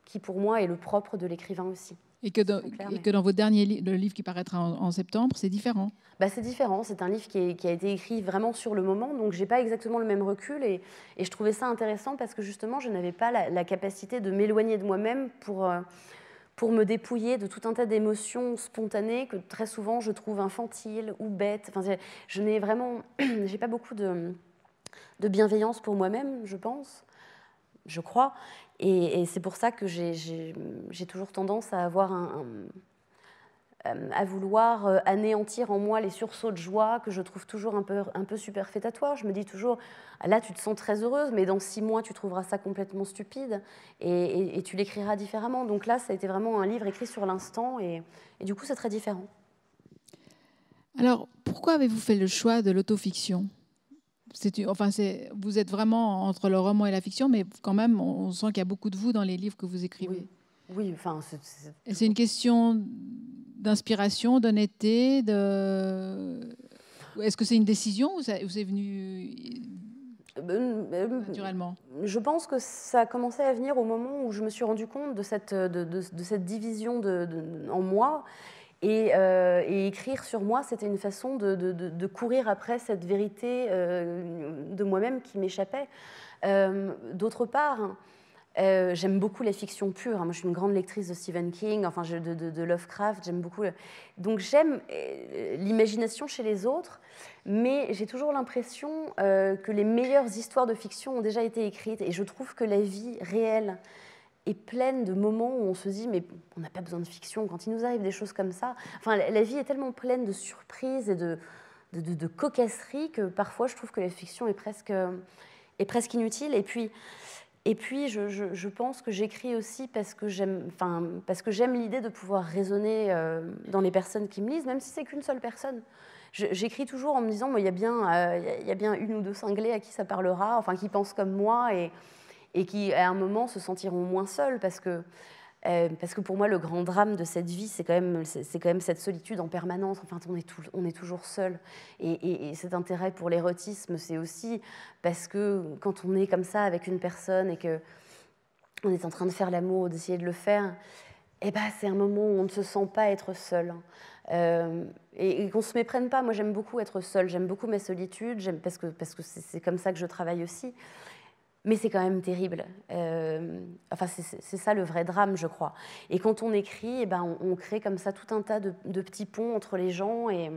qui pour moi est le propre de l'écrivain aussi. Et que dans votre dernier le livre qui paraîtra en septembre, c'est différent. C'est différent, c'est un livre qui a été écrit vraiment sur le moment, donc je n'ai pas exactement le même recul et je trouvais ça intéressant parce que justement je n'avais pas la capacité de m'éloigner de moi-même pour me dépouiller de tout un tas d'émotions spontanées que très souvent je trouve infantiles ou bêtes. Enfin, je n'ai vraiment, j'ai pas beaucoup de bienveillance pour moi-même, je pense, je crois, et c'est pour ça que j'ai toujours tendance à avoir à vouloir anéantir en moi les sursauts de joie que je trouve toujours un peu superfétatoires. Je me dis toujours, là tu te sens très heureuse, mais dans 6 mois tu trouveras ça complètement stupide et tu l'écriras différemment. Donc là, ça a été vraiment un livre écrit sur l'instant et du coup c'est très différent. Alors, pourquoi avez-vous fait le choix de l'autofiction ? Vous êtes vraiment entre le roman et la fiction, mais quand même, on sent qu'il y a beaucoup de vous dans les livres que vous écrivez. Oui, enfin... C'est une question d'inspiration, d'honnêteté, Est-ce que c'est une décision ou c'est venu naturellement ? Je pense que ça a commencé à venir au moment où je me suis rendu compte de cette division en moi. Et écrire sur moi, c'était une façon de courir après cette vérité de moi-même qui m'échappait. D'autre part, j'aime beaucoup la fiction pure. Moi, je suis une grande lectrice de Stephen King, enfin, de Lovecraft. J'aime beaucoup. Donc, j'aime l'imagination chez les autres, mais j'ai toujours l'impression que les meilleures histoires de fiction ont déjà été écrites. Et je trouve que la vie réelle est pleine de moments où on se dit mais on n'a pas besoin de fiction quand il nous arrive des choses comme ça. Enfin, la vie est tellement pleine de surprises et de cocasseries que parfois je trouve que la fiction est presque inutile. Et puis je pense que j'écris aussi parce que j'aime l'idée de pouvoir raisonner dans les personnes qui me lisent, même si c'est qu'une seule personne. J'écris toujours en me disant il y a bien une ou deux cinglés à qui ça parlera, enfin qui pensent comme moi et qui, à un moment, se sentiront moins seuls, parce que pour moi, le grand drame de cette vie, c'est quand même cette solitude en permanence. Enfin, on est toujours seul. Et cet intérêt pour l'érotisme, c'est aussi parce que quand on est comme ça avec une personne et qu'on est en train de faire l'amour ou d'essayer de le faire, c'est un moment où on ne se sent pas être seul. Et qu'on ne se méprenne pas. Moi, j'aime beaucoup être seule. J'aime beaucoup ma solitude, parce que c'est comme ça que je travaille aussi. Mais c'est quand même terrible. Enfin, c'est ça le vrai drame, je crois. Et quand on écrit, eh ben, on crée comme ça tout un tas de petits ponts entre les gens. Et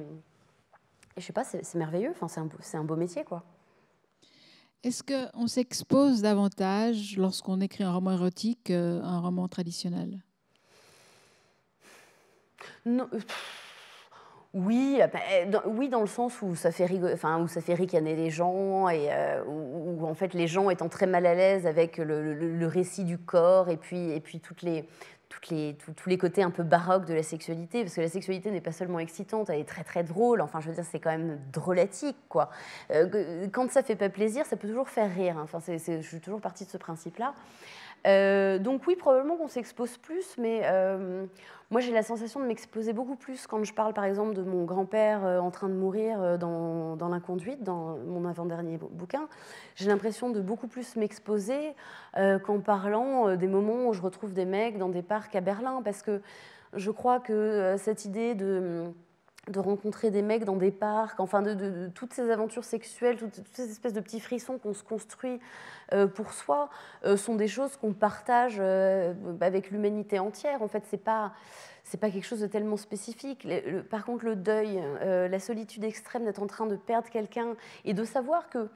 je sais pas, c'est merveilleux. Enfin, c'est un beau métier, quoi. Est-ce qu'on s'expose davantage lorsqu'on écrit un roman érotique qu'un roman traditionnel? Non, oui, oui, dans le sens où ça fait où ça fait ricaner les gens et où en fait les gens étant très mal à l'aise avec le récit du corps et puis tous les côtés un peu baroques de la sexualité, parce que la sexualité n'est pas seulement excitante, elle est très très drôle. Enfin, je veux dire, c'est quand même drôlatique, quoi. Quand ça fait pas plaisir, ça peut toujours faire rire. Hein. Enfin, je suis toujours partie de ce principe-là. Donc oui, probablement qu'on s'expose plus, mais moi j'ai la sensation de m'exposer beaucoup plus quand je parle par exemple de mon grand-père en train de mourir dans L'Inconduite, dans mon avant-dernier bouquin. J'ai l'impression de beaucoup plus m'exposer qu'en parlant des moments où je retrouve des mecs dans des parcs à Berlin, parce que je crois que cette idée de rencontrer des mecs dans des parcs, enfin de toutes ces aventures sexuelles, toutes ces espèces de petits frissons qu'on se construit pour soi, sont des choses qu'on partage avec l'humanité entière. En fait, c'est pas quelque chose de tellement spécifique. Par contre, le deuil, la solitude extrême d'être en train de perdre quelqu'un et de savoir que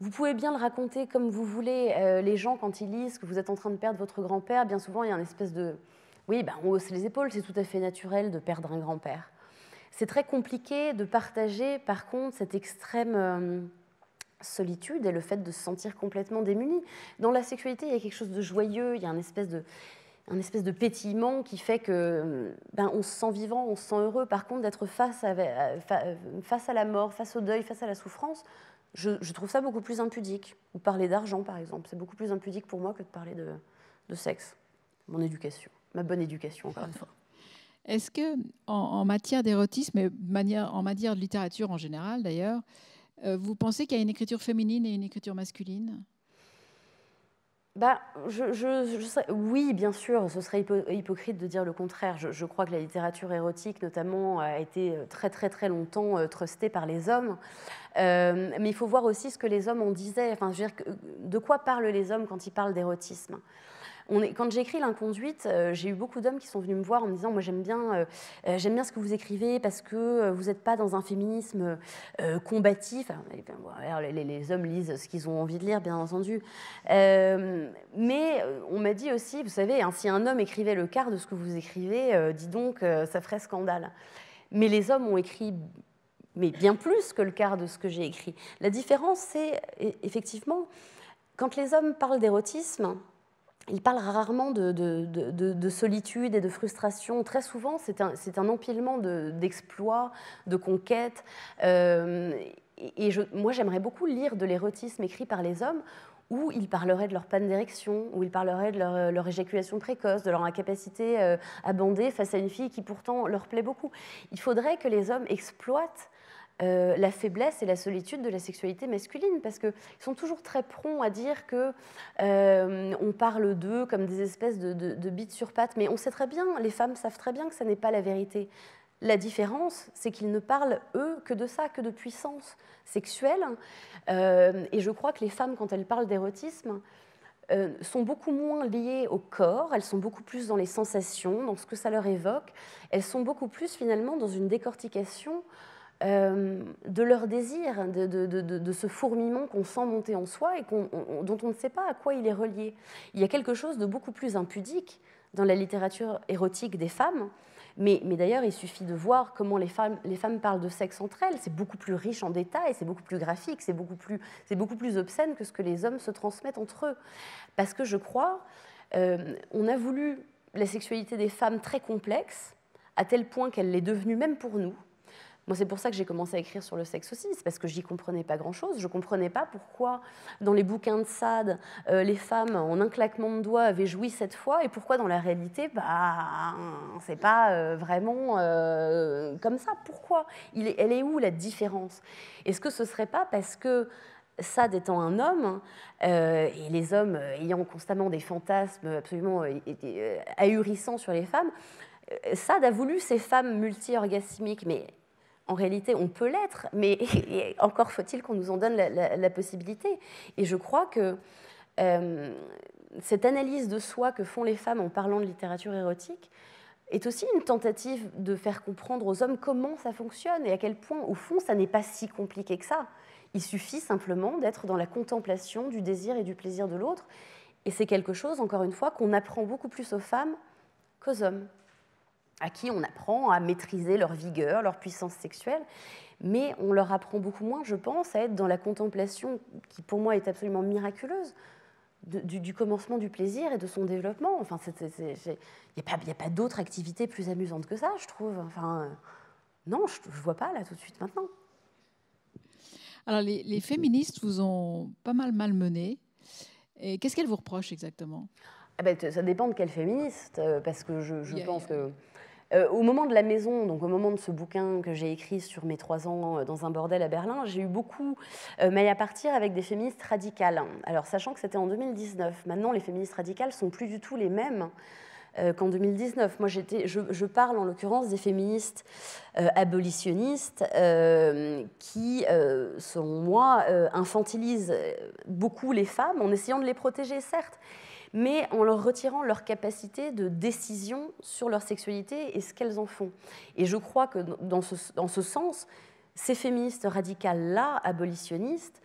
vous pouvez bien le raconter comme vous voulez. Les gens, quand ils lisent que vous êtes en train de perdre votre grand-père, bien souvent, il y a une espèce de... Oui, ben, on hausse les épaules, c'est tout à fait naturel de perdre un grand-père. C'est très compliqué de partager, par contre, cette extrême solitude et le fait de se sentir complètement démuni. Dans la sexualité, il y a quelque chose de joyeux, il y a un espèce de pétillement qui fait que on se sent vivant, on se sent heureux. Par contre, d'être face à la mort, face au deuil, face à la souffrance, je trouve ça beaucoup plus impudique. Ou parler d'argent, par exemple, c'est beaucoup plus impudique pour moi que de parler de sexe. Mon éducation, ma bonne éducation, encore une fois. Est-ce que, en matière d'érotisme, et en matière de littérature en général d'ailleurs, vous pensez qu'il y a une écriture féminine et une écriture masculine? Oui, bien sûr, ce serait hypocrite de dire le contraire. Je crois que la littérature érotique, notamment, a été très très très longtemps trustée par les hommes. Mais il faut voir aussi ce que les hommes en disaient. Enfin, je veux dire, de quoi parlent les hommes quand ils parlent d'érotisme? Quand j'ai écrit L'Inconduite, j'ai eu beaucoup d'hommes qui sont venus me voir en me disant « Moi, j'aime bien ce que vous écrivez parce que vous n'êtes pas dans un féminisme combatif. » Alors, les hommes lisent ce qu'ils ont envie de lire, bien entendu. Mais on m'a dit aussi, vous savez, hein, si un homme écrivait le quart de ce que vous écrivez, dis donc, ça ferait scandale. Mais les hommes ont écrit bien plus que le quart de ce que j'ai écrit. La différence, c'est effectivement, quand les hommes parlent d'érotisme, ils parlent rarement de solitude et de frustration. Très souvent, c'est un empilement d'exploits, de conquêtes. Moi, j'aimerais beaucoup lire de l'érotisme écrit par les hommes où ils parleraient de leur panne d'érection, où ils parleraient de leur éjaculation précoce, de leur incapacité à bander face à une fille qui pourtant leur plaît beaucoup. Il faudrait que les hommes exploitent la faiblesse et la solitude de la sexualité masculine, parce qu'ils sont toujours très prompts à dire qu'on parle d'eux comme des espèces de bites sur pattes, mais on sait très bien, les femmes savent très bien que ça n'est pas la vérité. La différence, c'est qu'ils ne parlent, eux, que de ça, que de puissance sexuelle. Et je crois que les femmes, quand elles parlent d'érotisme, sont beaucoup moins liées au corps, elles sont beaucoup plus dans les sensations, dans ce que ça leur évoque, elles sont beaucoup plus finalement dans une décortication de leur désir, de ce fourmillement qu'on sent monter en soi et dont on ne sait pas à quoi il est relié. Il y a quelque chose de beaucoup plus impudique dans la littérature érotique des femmes, mais d'ailleurs, il suffit de voir comment les femmes parlent de sexe entre elles. C'est beaucoup plus riche en détails, c'est beaucoup plus graphique, c'est beaucoup plus obscène que ce que les hommes se transmettent entre eux. Parce que je crois, on a voulu la sexualité des femmes très complexe, à tel point qu'elle l'est devenue même pour nous. Moi, c'est pour ça que j'ai commencé à écrire sur le sexe aussi, c'est parce que j'y comprenais pas grand-chose. Je comprenais pas pourquoi, dans les bouquins de Sade, les femmes, en un claquement de doigts, avaient joui 7 fois, et pourquoi, dans la réalité, c'est pas vraiment comme ça. Pourquoi elle est où, la différence? Est-ce que ce serait pas parce que Sade étant un homme, et les hommes ayant constamment des fantasmes absolument ahurissants sur les femmes, Sade a voulu ces femmes multi-orgasmiques, mais en réalité, on peut l'être, mais encore faut-il qu'on nous en donne la possibilité. Et je crois que cette analyse de soi que font les femmes en parlant de littérature érotique est aussi une tentative de faire comprendre aux hommes comment ça fonctionne et à quel point, au fond, ça n'est pas si compliqué que ça. Il suffit simplement d'être dans la contemplation du désir et du plaisir de l'autre. Et c'est quelque chose, encore une fois, qu'on apprend beaucoup plus aux femmes qu'aux hommes, à qui on apprend à maîtriser leur vigueur, leur puissance sexuelle, mais on leur apprend beaucoup moins, je pense, à être dans la contemplation, qui pour moi est absolument miraculeuse, du commencement du plaisir et de son développement. Enfin, il n'y a pas d'autre activité plus amusante que ça, je trouve. Enfin, non, je ne vois pas là tout de suite maintenant. Alors, les féministes vous ont pas mal malmené. Et qu'est-ce qu'elles vous reprochent exactement? Ça dépend de quelle féministe, parce que je pense que... au moment de la maison, donc au moment de ce bouquin que j'ai écrit sur mes 3 ans dans un bordel à Berlin, j'ai eu beaucoup maille à partir avec des féministes radicales. Alors, sachant que c'était en 2019, maintenant les féministes radicales ne sont plus du tout les mêmes qu'en 2019. Moi, je parle en l'occurrence des féministes abolitionnistes qui, selon moi, infantilisent beaucoup les femmes en essayant de les protéger, certes, mais en leur retirant leur capacité de décision sur leur sexualité et ce qu'elles en font. Et je crois que dans ce sens, ces féministes radicales-là, abolitionnistes,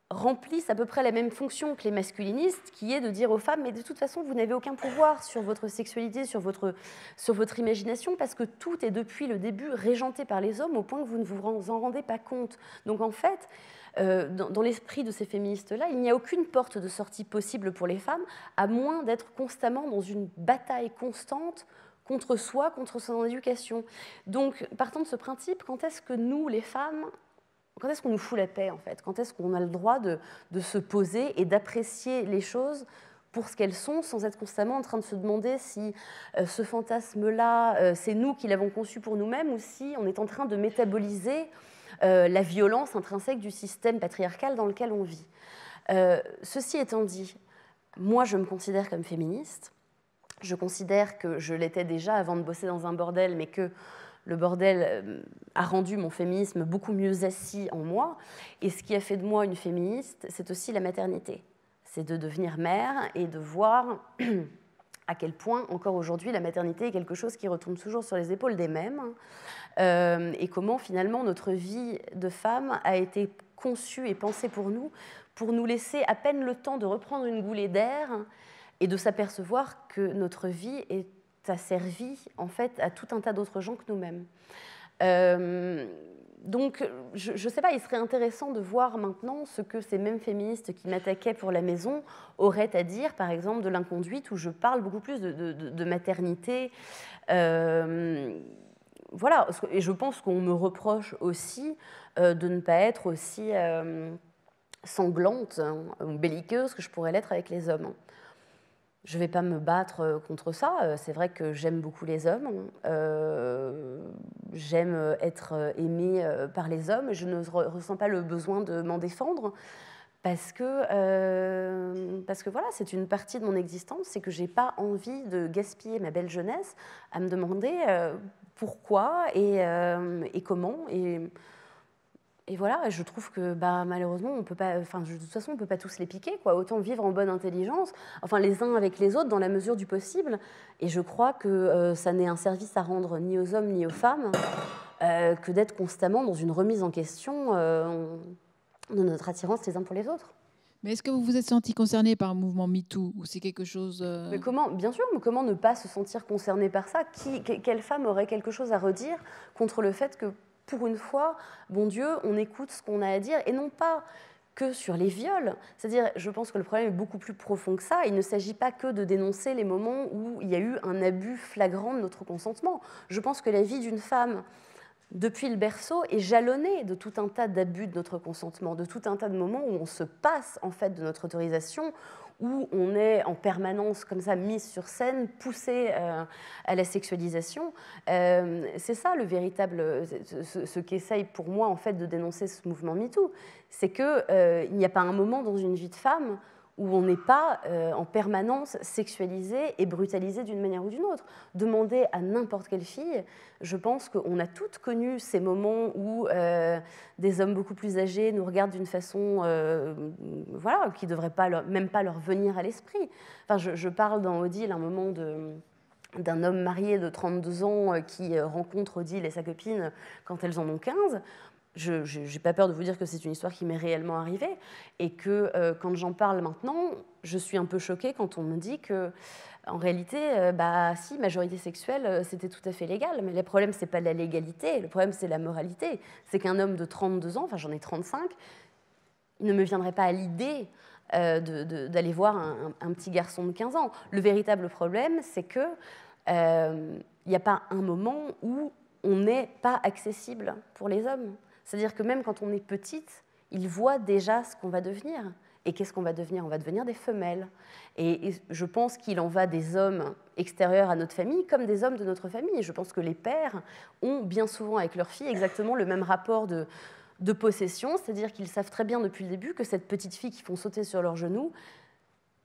remplissent à peu près la même fonction que les masculinistes, qui est de dire aux femmes, mais de toute façon, vous n'avez aucun pouvoir sur votre sexualité, sur votre imagination, parce que tout est depuis le début régenté par les hommes au point que vous ne vous en rendez pas compte. Donc en fait, dans l'esprit de ces féministes-là, il n'y a aucune porte de sortie possible pour les femmes, à moins d'être constamment dans une bataille constante contre soi, contre son éducation. Donc, partant de ce principe, quand est-ce que nous, les femmes, quand est-ce qu'on nous fout la paix, en fait? Quand est-ce qu'on a le droit de se poser et d'apprécier les choses pour ce qu'elles sont, sans être constamment en train de se demander si ce fantasme-là, c'est nous qui l'avons conçu pour nous-mêmes, ou si on est en train de métaboliser la violence intrinsèque du système patriarcal dans lequel on vit. Ceci étant dit, moi, je me considère comme féministe. Je considère que je l'étais déjà avant de bosser dans un bordel, mais que le bordel a rendu mon féminisme beaucoup mieux assis en moi. Et ce qui a fait de moi une féministe, c'est aussi la maternité. C'est de devenir mère et de voir à quel point, encore aujourd'hui, la maternité est quelque chose qui retombe toujours sur les épaules des mêmes. Et comment, finalement, notre vie de femme a été conçue et pensée pour nous laisser à peine le temps de reprendre une goulée d'air et de s'apercevoir que notre vie est asservie, en fait, à tout un tas d'autres gens que nous-mêmes. Donc, je ne sais pas, il serait intéressant de voir maintenant ce que ces mêmes féministes qui m'attaquaient pour la maison auraient à dire, par exemple, de l'inconduite, où je parle beaucoup plus de maternité. Voilà, et je pense qu'on me reproche aussi de ne pas être aussi sanglante ou belliqueuse que je pourrais l'être avec les hommes. Je ne vais pas me battre contre ça. C'est vrai que j'aime beaucoup les hommes. J'aime être aimée par les hommes. Je ne ressens pas le besoin de m'en défendre parce que voilà, c'est une partie de mon existence. C'est que je n'ai pas envie de gaspiller ma belle jeunesse à me demander pourquoi et comment. Et voilà, je trouve que malheureusement, on peut pas, de toute façon, on ne peut pas tous les piquer, quoi. Autant vivre en bonne intelligence, les uns avec les autres, dans la mesure du possible. Et je crois que ça n'est un service à rendre ni aux hommes ni aux femmes que d'être constamment dans une remise en question de notre attirance les uns pour les autres. Mais est-ce que vous vous êtes senti concerné par le mouvement MeToo, ou c'est quelque chose... Mais bien sûr, mais comment ne pas se sentir concerné par ça? Quelle femme aurait quelque chose à redire contre le fait que, pour une fois, bon Dieu, on écoute ce qu'on a à dire, et non pas que sur les viols. C'est-à-dire, je pense que le problème est beaucoup plus profond que ça. Il ne s'agit pas que de dénoncer les moments où il y a eu un abus flagrant de notre consentement. Je pense que la vie d'une femme, depuis le berceau, est jalonnée de tout un tas d'abus de notre consentement, de tout un tas de moments où on se passe en fait de notre autorisation, où on est en permanence comme ça mise sur scène, poussé à la sexualisation. C'est ça le véritable, ce qu'essaye pour moi en fait de dénoncer ce mouvement MeToo, c'est qu'il n'y a pas un moment dans une vie de femme où on n'est pas en permanence sexualisé et brutalisé d'une manière ou d'une autre. Demandez à n'importe quelle fille, je pense qu'on a toutes connu ces moments où des hommes beaucoup plus âgés nous regardent d'une façon voilà, qui ne devrait même pas leur venir à l'esprit. Enfin, je parle dans Odile un moment d'un homme marié de 32 ans qui rencontre Odile et sa copine quand elles en ont 15. Je n'ai pas peur de vous dire que c'est une histoire qui m'est réellement arrivée et que quand j'en parle maintenant, je suis un peu choquée quand on me dit que, en réalité, si, majorité sexuelle, c'était tout à fait légal. Mais le problème, ce n'est pas la légalité, le problème, c'est la moralité. C'est qu'un homme de 32 ans, enfin j'en ai 35, il ne me viendrait pas à l'idée d'aller voir un petit garçon de 15 ans. Le véritable problème, c'est qu'il n'y a pas un moment où on n'est pas accessible pour les hommes. C'est-à-dire que même quand on est petite, ils voient déjà ce qu'on va devenir. Et qu'est-ce qu'on va devenir? On va devenir des femelles. Et je pense qu'il en va des hommes extérieurs à notre famille comme des hommes de notre famille. Je pense que les pères ont bien souvent avec leurs filles exactement le même rapport de possession, c'est-à-dire qu'ils savent très bien depuis le début que cette petite fille qu'ils font sauter sur leurs genoux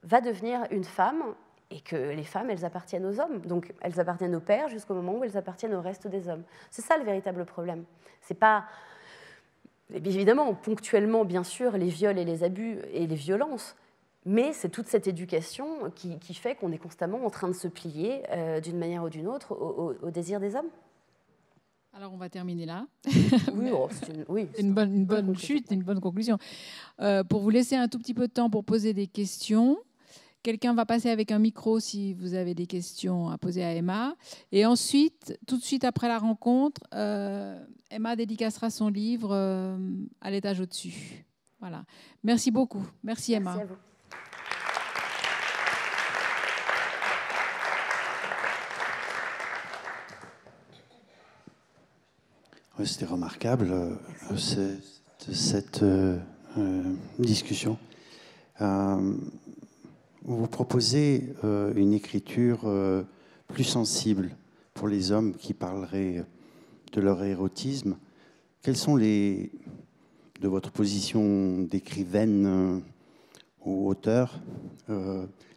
va devenir une femme et que les femmes, elles appartiennent aux hommes. Donc elles appartiennent au père jusqu'au moment où elles appartiennent au reste des hommes. C'est ça le véritable problème. C'est pas... Et bien évidemment, ponctuellement, bien sûr, les viols et les abus et les violences, mais c'est toute cette éducation qui fait qu'on est constamment en train de se plier d'une manière ou d'une autre au désir des hommes. Alors, on va terminer là. Oui, c'est une bonne chute, une bonne conclusion. Pour vous laisser un tout petit peu de temps pour poser des questions, quelqu'un va passer avec un micro si vous avez des questions à poser à Emma. Et ensuite, tout de suite après la rencontre, Emma dédicacera son livre à l'étage au-dessus. Voilà. Merci beaucoup. Merci Emma. Merci à vous. C'était remarquable, cette discussion. Vous proposez une écriture plus sensible pour les hommes qui parleraient de leur érotisme. Quels sont de votre position d'écrivaine ou auteur,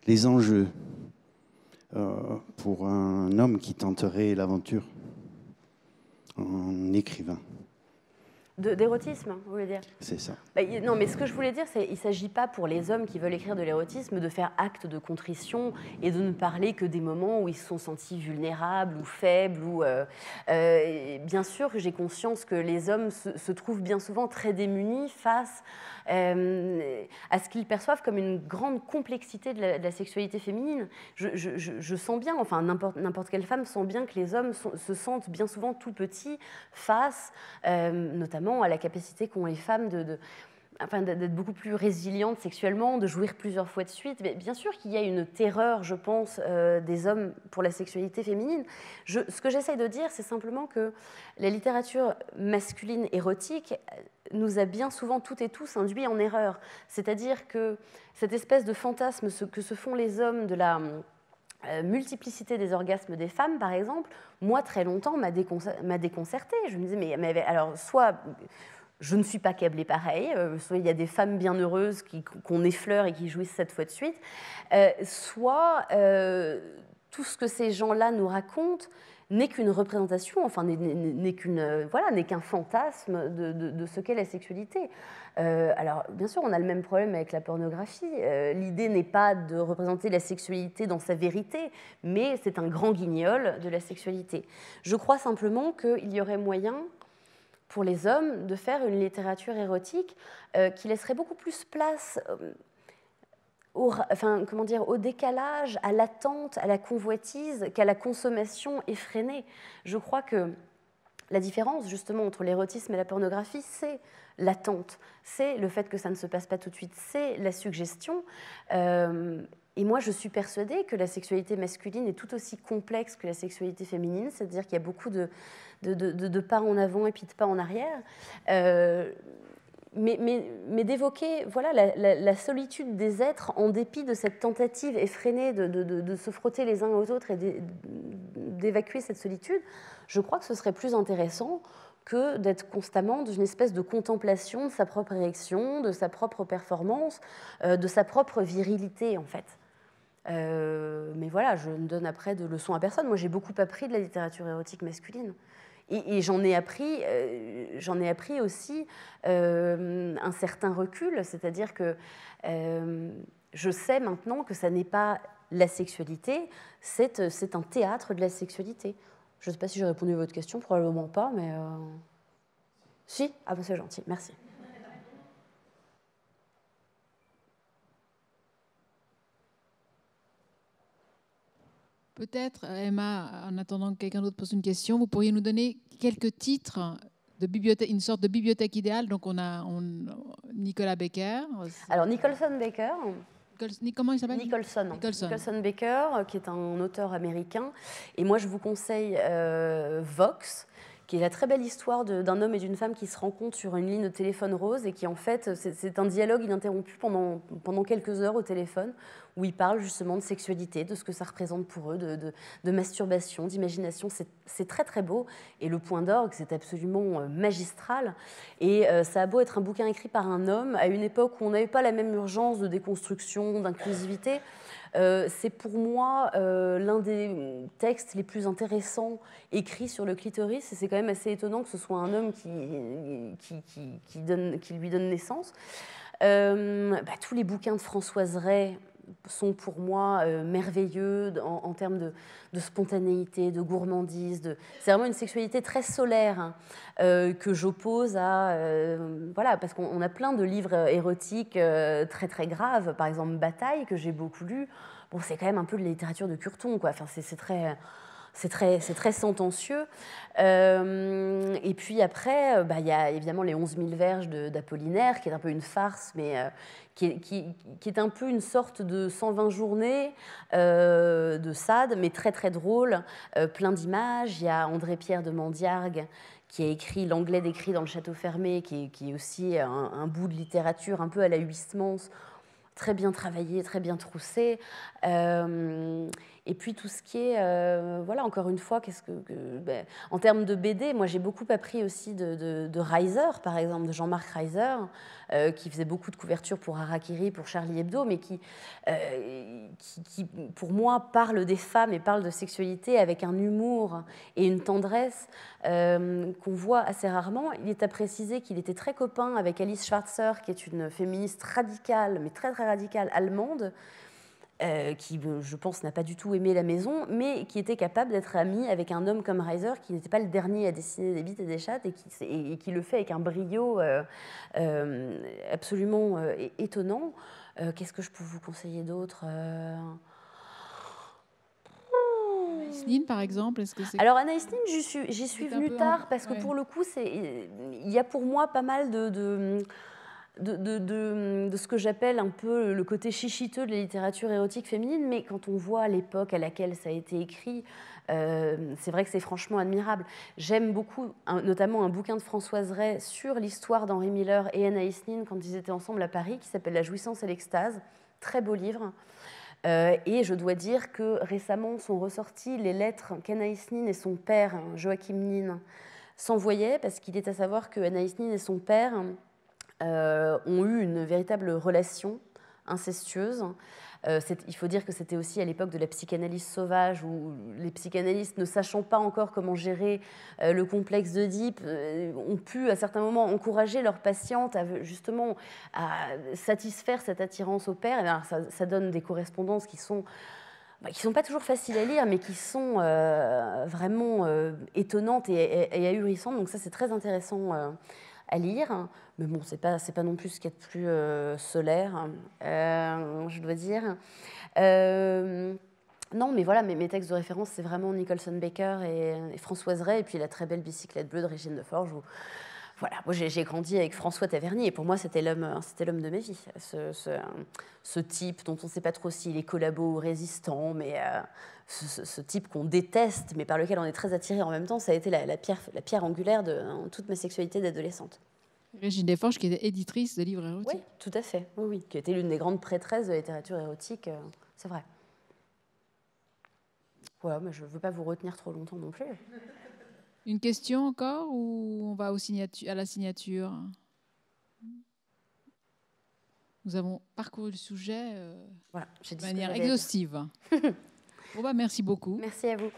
les enjeux pour un homme qui tenterait l'aventure en écrivain? D'érotisme, vous voulez dire? C'est ça. Non, mais ce que je voulais dire, c'est qu'il ne s'agit pas pour les hommes qui veulent écrire de l'érotisme de faire acte de contrition et de ne parler que des moments où ils se sont sentis vulnérables ou faibles. Bien sûr que j'ai conscience que les hommes se trouvent bien souvent très démunis face à ce qu'ils perçoivent comme une grande complexité de la sexualité féminine. Je sens bien, enfin n'importe quelle femme sent bien que les hommes se sentent bien souvent tout petits face notamment à la capacité qu'ont les femmes d'être beaucoup plus résilientes sexuellement, de jouir plusieurs fois de suite. Mais bien sûr qu'il y a une terreur, je pense, des hommes pour la sexualité féminine. Ce que j'essaye de dire, c'est simplement que la littérature masculine érotique nous a bien souvent toutes et tous induits en erreur. C'est-à-dire que cette espèce de fantasme que se font les hommes de la multiplicité des orgasmes des femmes, par exemple, moi, très longtemps, m'a déconcertée. Je me disais, mais alors, soit je ne suis pas câblée pareil, soit il y a des femmes bien heureuses qu'on effleure et qui jouissent 7 fois de suite, soit tout ce que ces gens-là nous racontent n'est qu'une représentation, enfin n'est qu'un fantasme de ce qu'est la sexualité. Alors, bien sûr, on a le même problème avec la pornographie. L'idée n'est pas de représenter la sexualité dans sa vérité, mais c'est un grand guignol de la sexualité. Je crois simplement qu'il y aurait moyen pour les hommes de faire une littérature érotique qui laisserait beaucoup plus place au décalage, à l'attente, à la convoitise, qu'à la consommation effrénée. Je crois que la différence, justement, entre l'érotisme et la pornographie, c'est l'attente, c'est le fait que ça ne se passe pas tout de suite, c'est la suggestion. Et moi, je suis persuadée que la sexualité masculine est tout aussi complexe que la sexualité féminine, c'est-à-dire qu'il y a beaucoup de pas en avant et puis de pas en arrière. Mais d'évoquer la solitude des êtres en dépit de cette tentative effrénée de se frotter les uns aux autres et d'évacuer cette solitude, je crois que ce serait plus intéressant que d'être constamment dans une espèce de contemplation de sa propre érection, de sa propre performance, de sa propre virilité, en fait. Mais voilà, je ne donne après de leçons à personne. Moi, j'ai beaucoup appris de la littérature érotique masculine. Et j'en ai appris aussi un certain recul, c'est-à-dire que je sais maintenant que ça n'est pas la sexualité, c'est un théâtre de la sexualité. Je ne sais pas si j'ai répondu à votre question, probablement pas, mais... Si? Ah ben c'est gentil, merci. Peut-être, Emma, en attendant que quelqu'un d'autre pose une question, vous pourriez nous donner quelques titres de bibliothèque, une sorte de bibliothèque idéale. Donc on a Nicolas Becker. Alors Nicholson Baker. Comment il s'appelle? Nicholson Baker, qui est un auteur américain. Et moi, je vous conseille Vox, qui est la très belle histoire d'un homme et d'une femme qui se rencontrent sur une ligne de téléphone rose et qui, en fait, c'est un dialogue ininterrompu pendant quelques heures au téléphone, où ils parlent justement de sexualité, de ce que ça représente pour eux, de masturbation, d'imagination. C'est très, très beau. Et le point d'orgue, c'est absolument magistral. Et ça a beau être un bouquin écrit par un homme, à une époque où on n'avait pas la même urgence de déconstruction, d'inclusivité, c'est pour moi l'un des textes les plus intéressants écrits sur le clitoris. Et c'est quand même assez étonnant que ce soit un homme qui lui donne naissance. Tous les bouquins de Françoise Ray sont pour moi merveilleux en termes de spontanéité, de gourmandise. C'est vraiment une sexualité très solaire, hein, que j'oppose à... voilà, parce qu'on a plein de livres érotiques très très graves. Par exemple, Bataille, que j'ai beaucoup lu. Bon, c'est quand même un peu de la littérature de Curton, quoi. Enfin, c'est très sentencieux. Et puis après, il y a évidemment les 11 000 verges d'Apollinaire, qui est un peu une farce, mais qui est un peu une sorte de 120 journées de Sade, mais très très drôle, plein d'images. Il y a André-Pierre de Mandiargue, qui a écrit L'Anglais décrit dans le château fermé, qui est aussi un bout de littérature un peu à la Huysmans, très bien travaillé, très bien troussé. Et puis tout ce qui est, voilà, encore une fois, en termes de BD, moi j'ai beaucoup appris aussi de Reiser, par exemple, de Jean-Marc Reiser, qui faisait beaucoup de couvertures pour Harakiri, pour Charlie Hebdo, mais qui, pour moi, parle des femmes et parle de sexualité avec un humour et une tendresse qu'on voit assez rarement. Il est à préciser qu'il était très copain avec Alice Schwarzer, qui est une féministe radicale, mais très très radicale, allemande, qui, je pense, n'a pas du tout aimé la maison, mais qui était capable d'être amie avec un homme comme Reiser, qui n'était pas le dernier à dessiner des bites et des chattes, et qui le fait avec un brio absolument étonnant. Qu'est-ce que je peux vous conseiller d'autre Anaïs Nin, par exemple, est-ce que c'est... Alors Anaïs Nin, j'y suis venue tard, parce que pour le coup, il y a pour moi pas mal de ce que j'appelle un peu le côté chichiteux de la littérature érotique féminine, mais quand on voit l'époque à laquelle ça a été écrit, c'est vrai que c'est franchement admirable. J'aime beaucoup, notamment un bouquin de Françoise Ray sur l'histoire d'Henri Miller et Anaïs Nin quand ils étaient ensemble à Paris, qui s'appelle La jouissance et l'extase. Très beau livre. Et je dois dire que récemment sont ressorties les lettres qu'Anaïs Nin et son père, Joachim Nin, s'envoyaient, parce qu'il est à savoir que Anaïs Nin et son père ont eu une véritable relation incestueuse. Il faut dire que c'était aussi à l'époque de la psychanalyse sauvage, où les psychanalystes, ne sachant pas encore comment gérer le complexe d'Oedipe, ont pu à certains moments encourager leurs patientes justement à satisfaire cette attirance au père. Et bien, ça donne des correspondances qui sont pas toujours faciles à lire, mais qui sont vraiment étonnantes et ahurissantes. Donc ça, c'est très intéressant à lire. Mais bon, c'est pas non plus ce qu'il y a de plus solaire, je dois dire. Non, mais voilà, mes textes de référence, c'est vraiment Nicholson Baker et Françoise Ray, et puis la très belle Bicyclette bleue de Régine Deforge. Voilà, moi j'ai grandi avec François Tavernier, et pour moi c'était l'homme de ma vie. Ce type dont on ne sait pas trop s'il est collabo ou résistant, mais ce type qu'on déteste, mais par lequel on est très attiré en même temps, ça a été la pierre angulaire de toute ma sexualité d'adolescente. Régine Deforge, qui était éditrice de livres érotiques. Oui, tout à fait, oui, qui était l'une des grandes prêtresses de la littérature érotique, c'est vrai. Voilà, mais je ne veux pas vous retenir trop longtemps non plus. Une question encore ou on va à la signature? Nous avons parcouru le sujet Voilà, j'ai de dit ce que manière j'avais à dire. exhaustive. Bon, bah, merci beaucoup. Merci à vous.